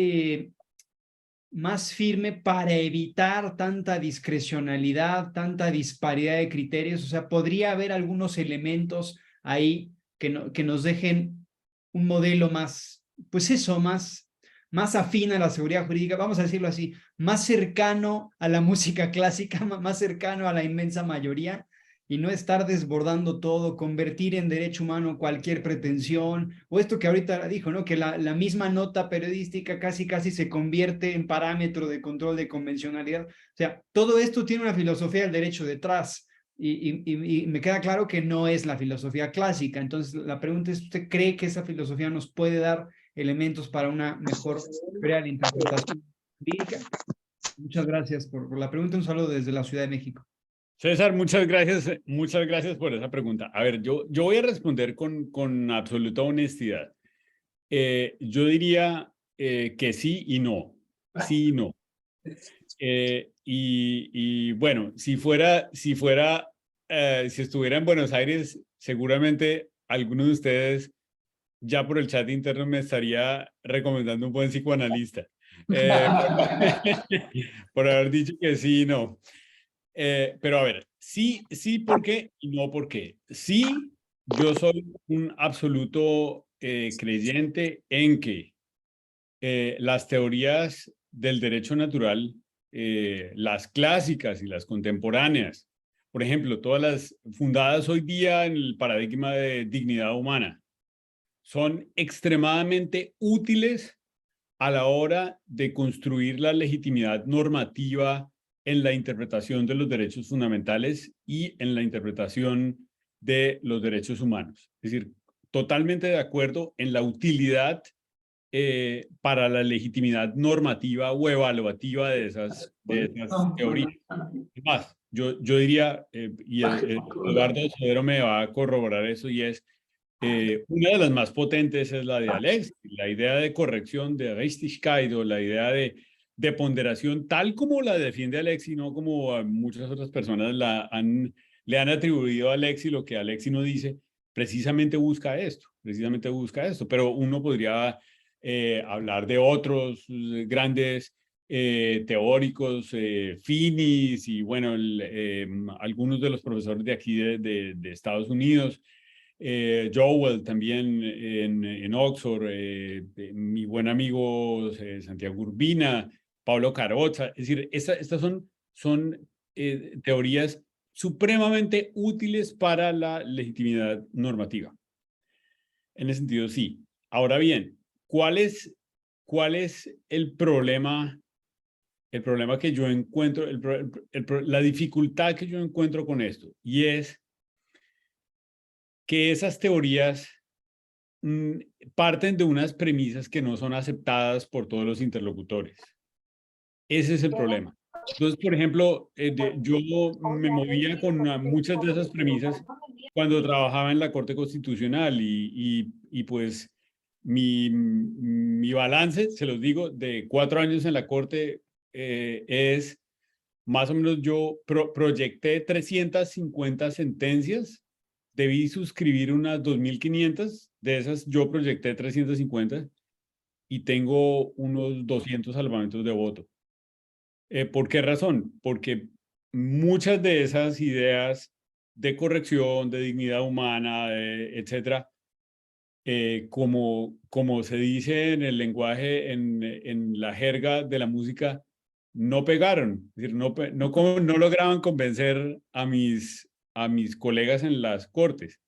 firme, para evitar tanta discrecionalidad, tanta disparidad de criterios? O sea, ¿podría haber algunos elementos ahí que nos dejen un modelo más, pues eso, más más afín a la seguridad jurídica, vamos a decirlo así, más cercano a la música clásica, más cercano a la inmensa mayoría, y no estar desbordando todo, convertir en derecho humano cualquier pretensión, o esto que ahorita dijo, ¿no? Que la misma nota periodística casi se convierte en parámetro de control de convencionalidad. O sea, todo esto tiene una filosofía del derecho detrás, y me queda claro que no es la filosofía clásica. Entonces, la pregunta es, ¿usted cree que esa filosofía nos puede dar elementos para una mejor real interpretación jurídica? Muchas gracias por la pregunta. Un saludo desde la Ciudad de México. César, muchas gracias por esa pregunta. A ver, yo voy a responder con absoluta honestidad. Yo diría que sí y no. Sí y no. Y bueno, si estuviera en Buenos Aires, seguramente alguno de ustedes ya por el chat interno me estaría recomendando un buen psicoanalista. Por haber dicho que sí y no. Pero a ver, sí, ¿por qué? Y no, ¿por qué? Sí, yo soy un absoluto creyente en que las teorías del derecho natural, las clásicas y las contemporáneas, por ejemplo, todas las fundadas hoy día en el paradigma de dignidad humana, son extremadamente útiles a la hora de construir la legitimidad normativa en la interpretación de los derechos fundamentales y en la interpretación de los derechos humanos. Es decir, totalmente de acuerdo en la utilidad para la legitimidad normativa o evaluativa de esas teorías. Además, yo diría, y Eduardo Sodero me va a corroborar eso, y es una de las más potentes es la de Alexis, la idea de corrección de Richtigkeit, o la idea de ponderación, tal como la defiende Alexis, no como a muchas otras personas le han atribuido a Alexis lo que Alexis no dice, precisamente busca esto, pero uno podría hablar de otros grandes teóricos, Finis, y bueno, algunos de los profesores de aquí de Estados Unidos, Joel también en Oxford, mi buen amigo Santiago Urbina, Pablo Carozza. Es decir, estas son teorías supremamente útiles para la legitimidad normativa. En ese sentido, sí. Ahora bien, ¿cuál es el problema? El problema que yo encuentro, la dificultad que yo encuentro con esto, y es que esas teorías parten de unas premisas que no son aceptadas por todos los interlocutores. Ese es el problema. Entonces, por ejemplo, yo me movía con muchas de esas premisas cuando trabajaba en la Corte Constitucional, y pues mi balance, se los digo, de 4 años en la Corte es más o menos, yo proyecté 350 sentencias. Debí suscribir unas 2.500, de esas yo proyecté 350 y tengo unos 200 salvamentos de voto. ¿Por qué razón? Porque muchas de esas ideas de corrección, de dignidad humana, etcétera, como se dice en el lenguaje, en la jerga de la música, no pegaron. Es decir, no lograban convencer a mis colegas en las cortes.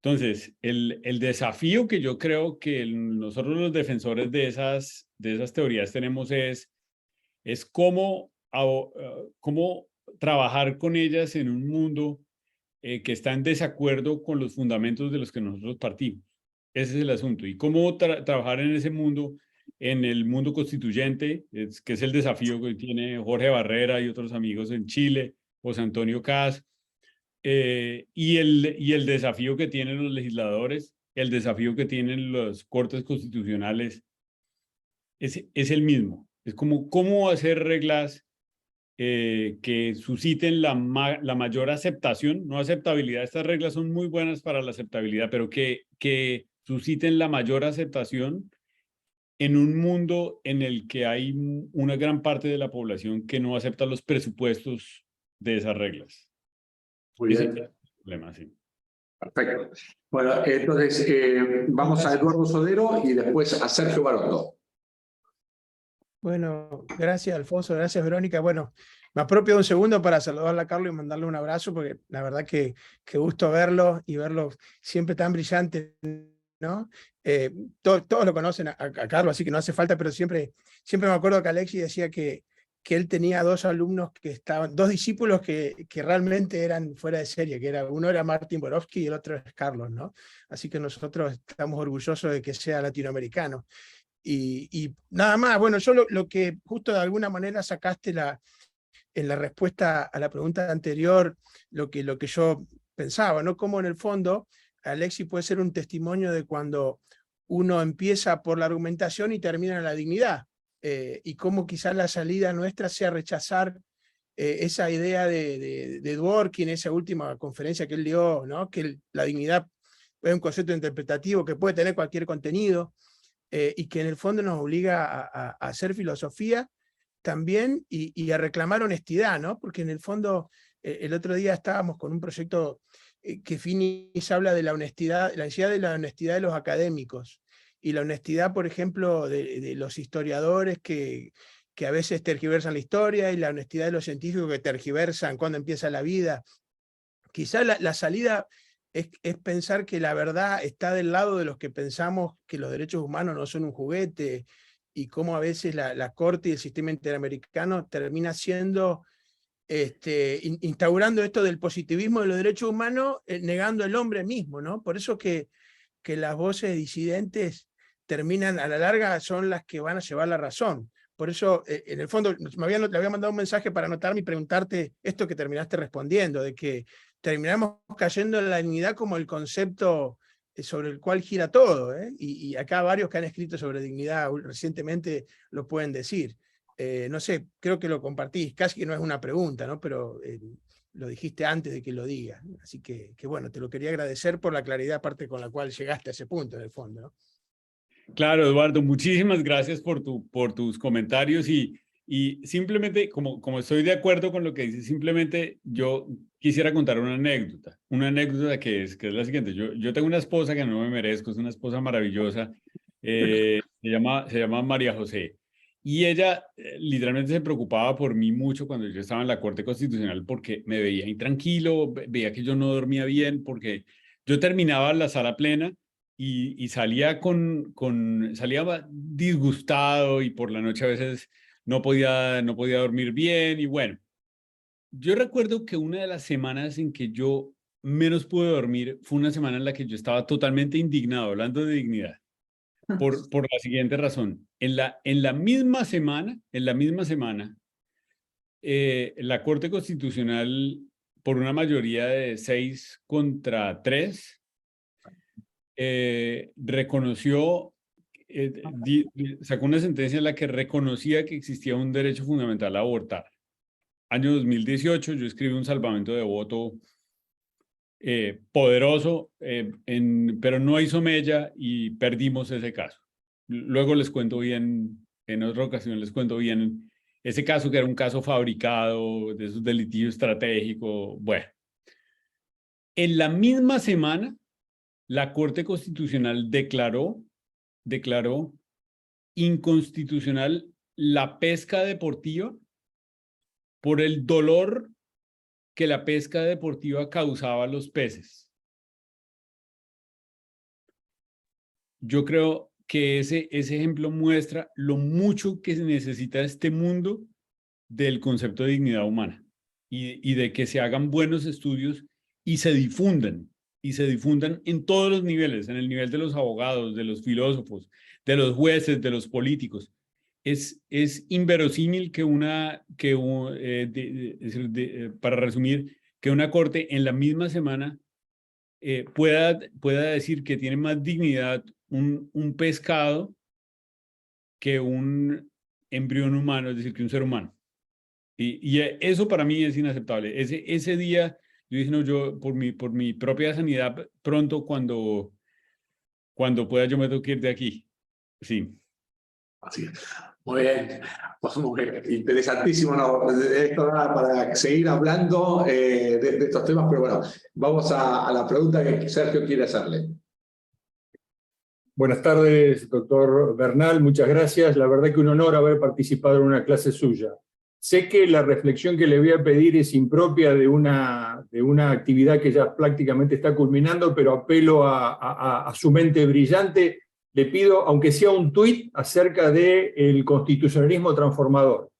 Entonces, el desafío que yo creo que nosotros los defensores de esas teorías tenemos es cómo trabajar con ellas en un mundo que está en desacuerdo con los fundamentos de los que nosotros partimos. Ese es el asunto. Y cómo trabajar en ese mundo, en el mundo constituyente, que es el desafío que tiene Jorge Barrera y otros amigos en Chile, José Antonio Caz, y el desafío que tienen los legisladores, el desafío que tienen las cortes constitucionales, es el mismo. Es como cómo hacer reglas que susciten la mayor aceptación, no aceptabilidad. Estas reglas son muy buenas para la aceptabilidad, pero que susciten la mayor aceptación en un mundo en el que hay una gran parte de la población que no acepta los presupuestos de esas reglas. Muy bien. Ese es el problema, sí. Perfecto. Bueno, entonces vamos a Eduardo Sodero y después a Sergio Barondo. Bueno, gracias Alfonso, gracias Verónica. Bueno, me apropio de un segundo para saludarle a Carlos y mandarle un abrazo, porque la verdad que gusto verlo y verlo siempre tan brillante, ¿no? Todos lo conocen a Carlos, así que no hace falta, pero siempre me acuerdo que Alexi decía que él tenía dos alumnos que estaban, dos discípulos que realmente eran fuera de serie, uno era Martin Borowski y el otro es Carlos, ¿no? Así que nosotros estamos orgullosos de que sea latinoamericano. Y nada más, bueno, yo lo que justo de alguna manera sacaste en la respuesta a la pregunta anterior, lo que yo pensaba, ¿no? Cómo en el fondo Alexi puede ser un testimonio de cuando uno empieza por la argumentación y termina en la dignidad, y cómo quizás la salida nuestra sea rechazar esa idea de Dworkin, esa última conferencia que él dio, ¿no? Que la dignidad es un concepto interpretativo que puede tener cualquier contenido, y que en el fondo nos obliga a hacer filosofía también y a reclamar honestidad, ¿no? Porque en el fondo, el otro día estábamos con un proyecto que Finis habla de la honestidad, la necesidad de la honestidad de los académicos, y la honestidad, por ejemplo, de los historiadores que a veces tergiversan la historia, y la honestidad de los científicos que tergiversan cuando empieza la vida. Quizá la salida es pensar que la verdad está del lado de los que pensamos que los derechos humanos no son un juguete, y cómo a veces la Corte y el sistema interamericano termina siendo, instaurando esto del positivismo de los derechos humanos, negando el hombre mismo, ¿no? Por eso que las voces disidentes terminan, a la larga, son las que van a llevar la razón. Por eso, en el fondo, le había mandado un mensaje para anotarme y preguntarte esto que terminaste respondiendo, de que terminamos cayendo en la dignidad como el concepto sobre el cual gira todo, ¿eh? Y acá varios que han escrito sobre dignidad recientemente lo pueden decir. No sé, creo que lo compartís, casi que no es una pregunta, ¿no? Pero lo dijiste antes de que lo diga. Así que bueno, te lo quería agradecer por la claridad aparte con la cual llegaste a ese punto, en el fondo, ¿no? Claro, Eduardo, muchísimas gracias por tus comentarios, y simplemente, como estoy de acuerdo con lo que dices, simplemente yo quisiera contar una anécdota que es la siguiente. Yo tengo una esposa que no me merezco, es una esposa maravillosa, se llama María José, y ella literalmente se preocupaba por mí mucho cuando yo estaba en la Corte Constitucional, porque me veía intranquilo, veía que yo no dormía bien, porque yo terminaba la sala plena y salía salía disgustado, y por la noche a veces no podía dormir bien. Y bueno, yo recuerdo que una de las semanas en que yo menos pude dormir fue una semana en la que yo estaba totalmente indignado, hablando de dignidad, por la siguiente razón. En la misma semana, la Corte Constitucional, por una mayoría de 6-3, reconoció, sacó una sentencia en la que reconocía que existía un derecho fundamental a abortar. Año 2018, yo escribí un salvamento de voto poderoso, pero no hizo mella y perdimos ese caso. Luego les cuento bien, en otra ocasión les cuento bien ese caso, que era un caso fabricado, de esos de litigio estratégico. Bueno, en la misma semana, la Corte Constitucional declaró inconstitucional la pesca deportiva por el dolor que la pesca deportiva causaba a los peces. Yo creo que ese ejemplo muestra lo mucho que se necesita este mundo del concepto de dignidad humana, y de que se hagan buenos estudios y se difundan en todos los niveles, en el nivel de los abogados, de los filósofos, de los jueces, de los políticos. Es inverosímil para resumir, que una corte en la misma semana pueda decir que tiene más dignidad un pescado que un embrión humano, es decir, que un ser humano. Y eso para mí es inaceptable. Ese día yo dije, no, yo por mi propia sanidad, pronto cuando pueda yo me tengo que ir de aquí. Sí. Así es. Muy bien. Pues muy interesantísimo, ¿no? Esto da para seguir hablando de estos temas, pero bueno, vamos a la pregunta que Sergio quiere hacerle. Buenas tardes, doctor Bernal, muchas gracias. La verdad que un honor haber participado en una clase suya. Sé que la reflexión que le voy a pedir es impropia de una actividad que ya prácticamente está culminando, pero apelo a su mente brillante. Le pido, aunque sea un tuit, acerca del constitucionalismo transformador.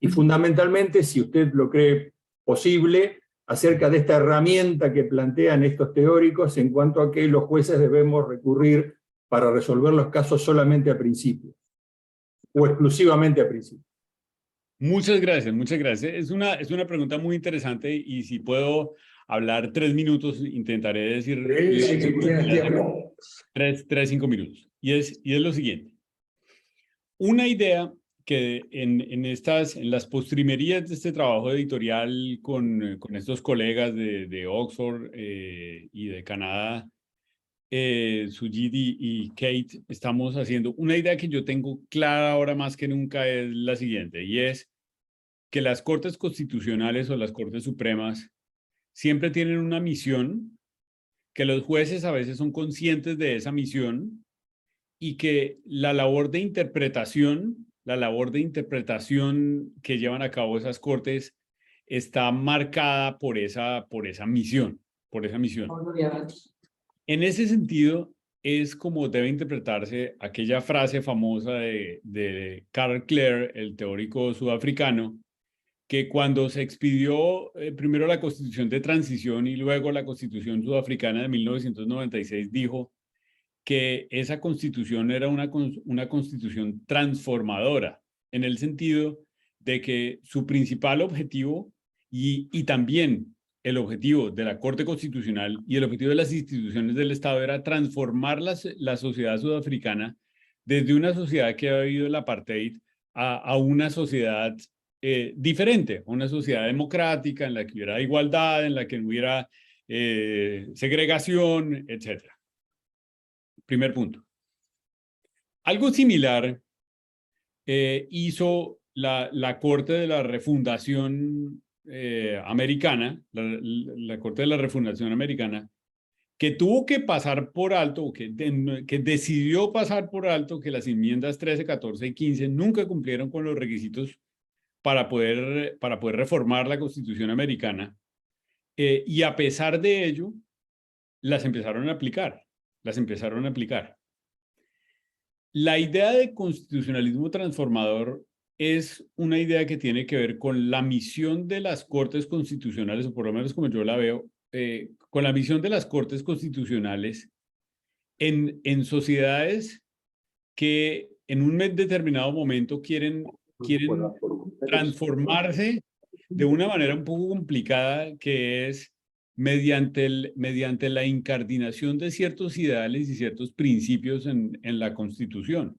Y fundamentalmente, si usted lo cree posible, acerca de esta herramienta que plantean estos teóricos en cuanto a que los jueces debemos recurrir para resolver los casos solamente a principio, o exclusivamente a principio. Muchas gracias, muchas gracias. Es una pregunta muy interesante y si puedo hablar 3 minutos, intentaré decir 5 minutos. Y es lo siguiente. Una idea que en las postrimerías de este trabajo editorial con estos colegas de Oxford y de Canadá, Sujit y Kate, estamos haciendo una idea que yo tengo clara ahora más que nunca es la siguiente, y es que las Cortes Constitucionales o las Cortes Supremas siempre tienen una misión, que los jueces a veces son conscientes de esa misión y que la labor de interpretación que llevan a cabo esas cortes está marcada por esa misión, En ese sentido, es como debe interpretarse aquella frase famosa de Karl Clare, el teórico sudafricano, que cuando se expidió primero la Constitución de Transición y luego la Constitución Sudafricana de 1996, dijo que esa Constitución era una Constitución transformadora, en el sentido de que su principal objetivo y también el objetivo de la Corte Constitucional y el objetivo de las instituciones del Estado era transformar la sociedad sudafricana desde una sociedad que había vivido el apartheid a una sociedad diferente, una sociedad democrática en la que hubiera igualdad, en la que no hubiera segregación, etc. Primer punto. Algo similar hizo la Corte de la Refundación americana, la Corte de la Refundación americana, que tuvo que pasar por alto, que decidió pasar por alto que las enmiendas 13, 14 y 15 nunca cumplieron con los requisitos para poder reformar la Constitución americana, y a pesar de ello, las empezaron a aplicar. La idea de constitucionalismo transformador es una idea que tiene que ver con la misión de las Cortes Constitucionales, o por lo menos como yo la veo, con la misión de las Cortes Constitucionales en sociedades que en un determinado momento quieren transformarse de una manera un poco complicada, que es mediante la incardinación de ciertos ideales y ciertos principios en la Constitución.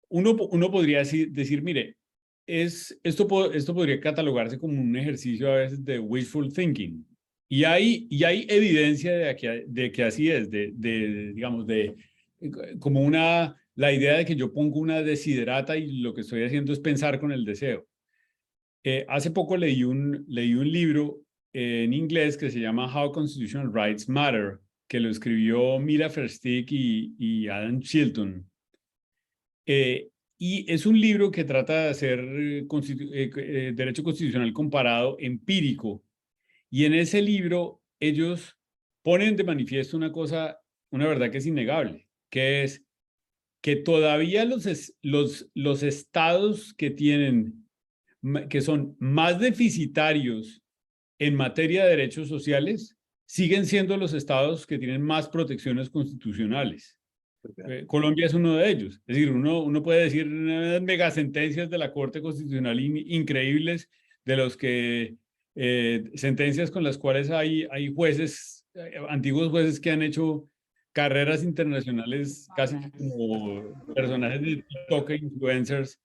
Uno podría decir, mire, esto podría catalogarse como un ejercicio a veces de wishful thinking. Y hay evidencia de que así es, digamos, como la idea de que yo pongo una desiderata y lo que estoy haciendo es pensar con el deseo. Hace poco leí un libro en inglés que se llama How Constitutional Rights Matter, que lo escribió Mira Versteeg y Adam Chilton. Y es un libro que trata de hacer derecho constitucional comparado empírico. Y en ese libro ellos ponen de manifiesto una verdad que es innegable, que es que todavía los estados que son más deficitarios en materia de derechos sociales siguen siendo los estados que tienen más protecciones constitucionales. Colombia es uno de ellos. Es decir, uno puede decir unas megasentencias de la Corte Constitucional increíbles, de los que sentencias con las cuales hay jueces, antiguos jueces que han hecho carreras internacionales casi como personajes de TikTok e influencers,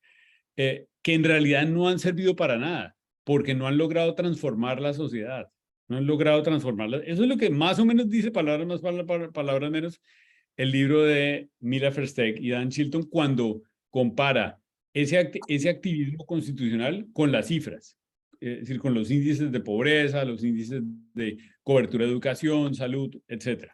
que en realidad no han servido para nada, porque no han logrado transformar la sociedad. No han logrado transformarla. Eso es lo que más o menos dice, palabras más, palabras menos, el libro de Mira Versteeg y Dan Chilton cuando compara ese activismo constitucional con las cifras. Es decir, con los índices de pobreza, los índices de cobertura de educación, salud, etc.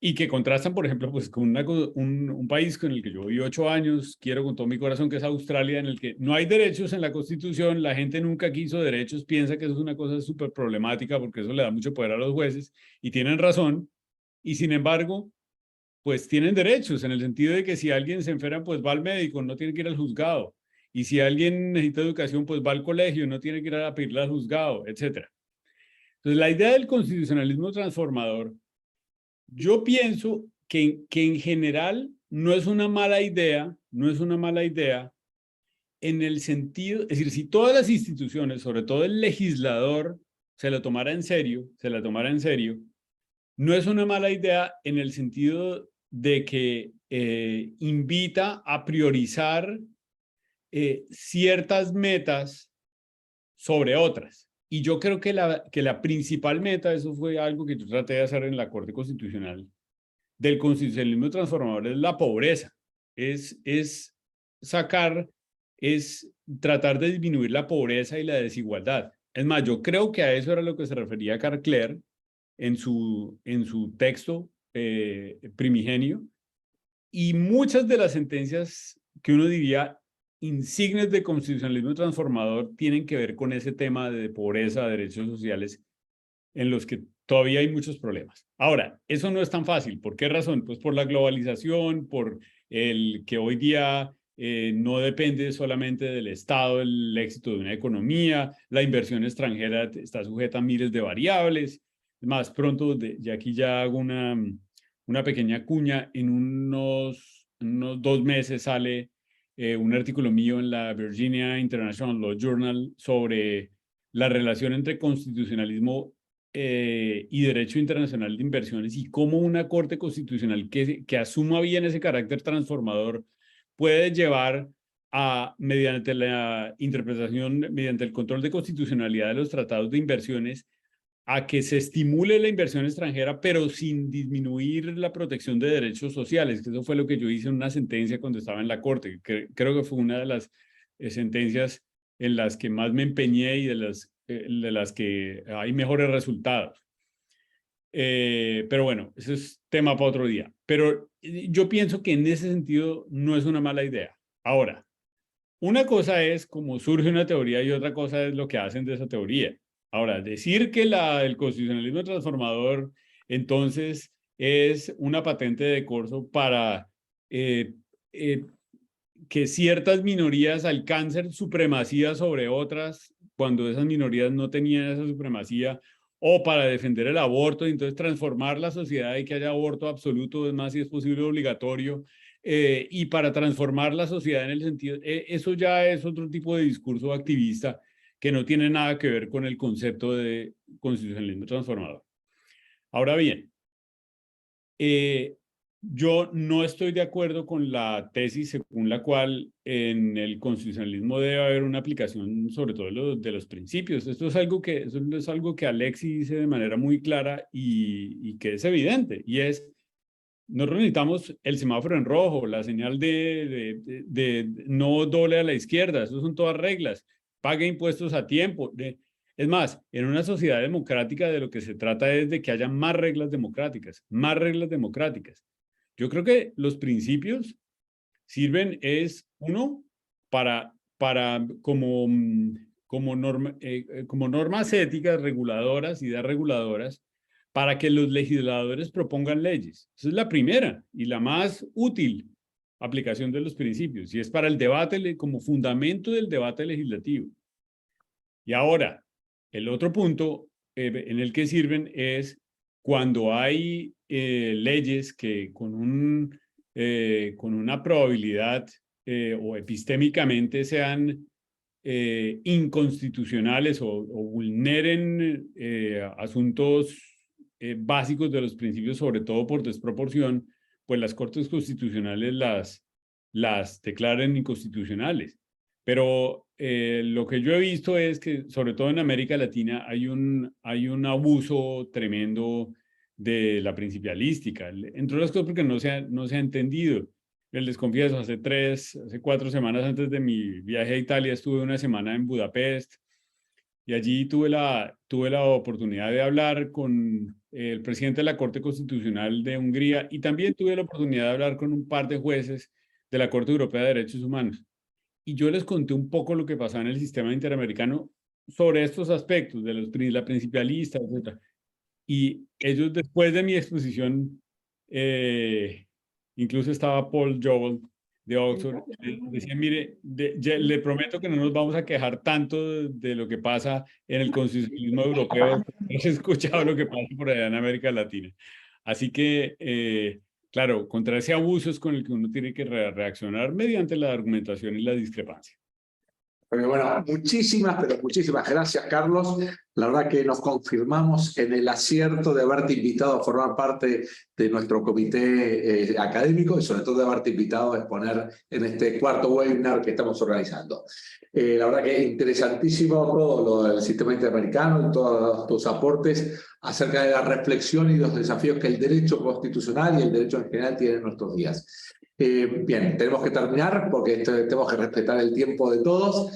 y que contrastan, por ejemplo, pues con un país con el que yo viví 8 años, quiero con todo mi corazón, que es Australia, en el que no hay derechos en la Constitución, la gente nunca quiso derechos, piensa que eso es una cosa súper problemática porque eso le da mucho poder a los jueces, y tienen razón, y sin embargo, pues tienen derechos, en el sentido de que si alguien se enferma, pues va al médico, no tiene que ir al juzgado, y si alguien necesita educación, pues va al colegio, no tiene que ir a pedirle al juzgado, etc. Entonces, la idea del constitucionalismo transformador, yo pienso que en general no es una mala idea, no es una mala idea en el sentido, es decir, si todas las instituciones, sobre todo el legislador, se la tomara en serio, no es una mala idea en el sentido de que invita a priorizar ciertas metas sobre otras. Y yo creo que la principal meta, eso fue algo que yo traté de hacer en la Corte Constitucional, del constitucionalismo transformador, es la pobreza. Es tratar de disminuir la pobreza y la desigualdad. Es más, yo creo que a eso era lo que se refería Carcler en su texto primigenio. Y muchas de las sentencias que uno diría insignes de constitucionalismo transformador tienen que ver con ese tema de pobreza, derechos sociales, en los que todavía hay muchos problemas. Ahora, eso no es tan fácil. ¿Por qué razón? Pues por la globalización, por el que hoy día no depende solamente del Estado el éxito de una economía, la inversión extranjera está sujeta a miles de variables. Más pronto, y aquí ya hago una pequeña cuña, en unos 2 meses sale un artículo mío en la Virginia International Law Journal sobre la relación entre constitucionalismo y derecho internacional de inversiones y cómo una corte constitucional que asuma bien ese carácter transformador puede llevar a, mediante la interpretación, mediante el control de constitucionalidad de los tratados de inversiones, a que se estimule la inversión extranjera, pero sin disminuir la protección de derechos sociales, que eso fue lo que yo hice en una sentencia cuando estaba en la Corte. Creo que fue una de las sentencias en las que más me empeñé y de las que hay mejores resultados. Pero bueno, ese es tema para otro día. Pero yo pienso que en ese sentido no es una mala idea. Ahora, una cosa es cómo surge una teoría y otra cosa es lo que hacen de esa teoría. Ahora, decir que el constitucionalismo transformador entonces es una patente de corso para que ciertas minorías alcancen supremacía sobre otras cuando esas minorías no tenían esa supremacía, o para defender el aborto, y entonces transformar la sociedad y que haya aborto absoluto, es más, si es posible, obligatorio, y para transformar la sociedad en el sentido, eso ya es otro tipo de discurso activista que no tiene nada que ver con el concepto de constitucionalismo transformador. Ahora bien, yo no estoy de acuerdo con la tesis según la cual en el constitucionalismo debe haber una aplicación sobre todo de los principios. Esto es algo que Alexis dice de manera muy clara y que es evidente, y es: nosotros necesitamos el semáforo en rojo, la señal de no doble a la izquierda, eso son todas reglas. Pague impuestos a tiempo. Es más, en una sociedad democrática de lo que se trata es de que haya más reglas democráticas, más reglas democráticas. Yo creo que los principios sirven uno, como normas éticas reguladoras, ideas reguladoras, para que los legisladores propongan leyes. Esa es la primera y la más útil aplicación de los principios, y es para el debate, como fundamento del debate legislativo. Y ahora, el otro punto en el que sirven es cuando hay leyes que con una probabilidad o epistémicamente sean inconstitucionales o vulneren asuntos básicos de los principios, sobre todo por desproporción, pues las Cortes Constitucionales las declaren inconstitucionales. Pero lo que yo he visto es que, sobre todo en América Latina, hay un abuso tremendo de la principialística, entre otras cosas porque no se ha entendido. Les confieso, hace 4 semanas antes de mi viaje a Italia estuve una semana en Budapest y allí tuve la oportunidad de hablar con el presidente de la Corte Constitucional de Hungría y también tuve la oportunidad de hablar con un par de jueces de la Corte Europea de Derechos Humanos. Y yo les conté un poco lo que pasaba en el sistema interamericano sobre estos aspectos, de la principalista, etc. Y ellos, después de mi exposición, incluso estaba Paul Jobel de Oxford, decían, mire, le prometo que no nos vamos a quejar tanto de lo que pasa en el constitucionalismo europeo. He escuchado lo que pasa por allá en América Latina. Así que, claro, contra ese abuso es con el que uno tiene que reaccionar mediante la argumentación y la discrepancia. Bueno, pero muchísimas gracias, Carlos. La verdad que nos confirmamos en el acierto de haberte invitado a formar parte de nuestro comité académico y sobre todo de haberte invitado a exponer en este cuarto webinar que estamos organizando. La verdad que es interesantísimo todo lo del sistema interamericano y todos tus aportes acerca de la reflexión y los desafíos que el derecho constitucional y el derecho en general tienen en nuestros días. Bien, tenemos que terminar porque tenemos que respetar el tiempo de todos.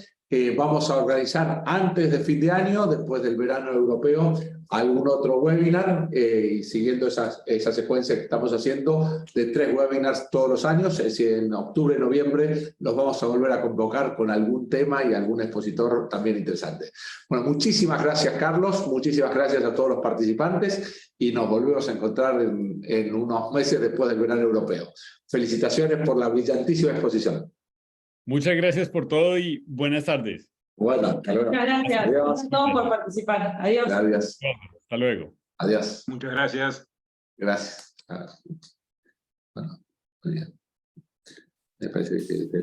Vamos a organizar antes de fin de año, después del verano europeo, algún otro webinar y siguiendo esa secuencia que estamos haciendo de 3 webinars todos los años. Es decir, en octubre, noviembre los vamos a volver a convocar con algún tema y algún expositor también interesante. Bueno, muchísimas gracias, Carlos. Muchísimas gracias a todos los participantes y nos volvemos a encontrar en unos meses después del verano europeo. Felicitaciones por la brillantísima exposición. Muchas gracias por todo y buenas tardes. Bueno, hasta luego. Muchas gracias. Adiós. Gracias a todos por participar. Adiós. Gracias. Hasta luego. Adiós. Muchas gracias. Gracias. Bueno, muy bien. Me parece que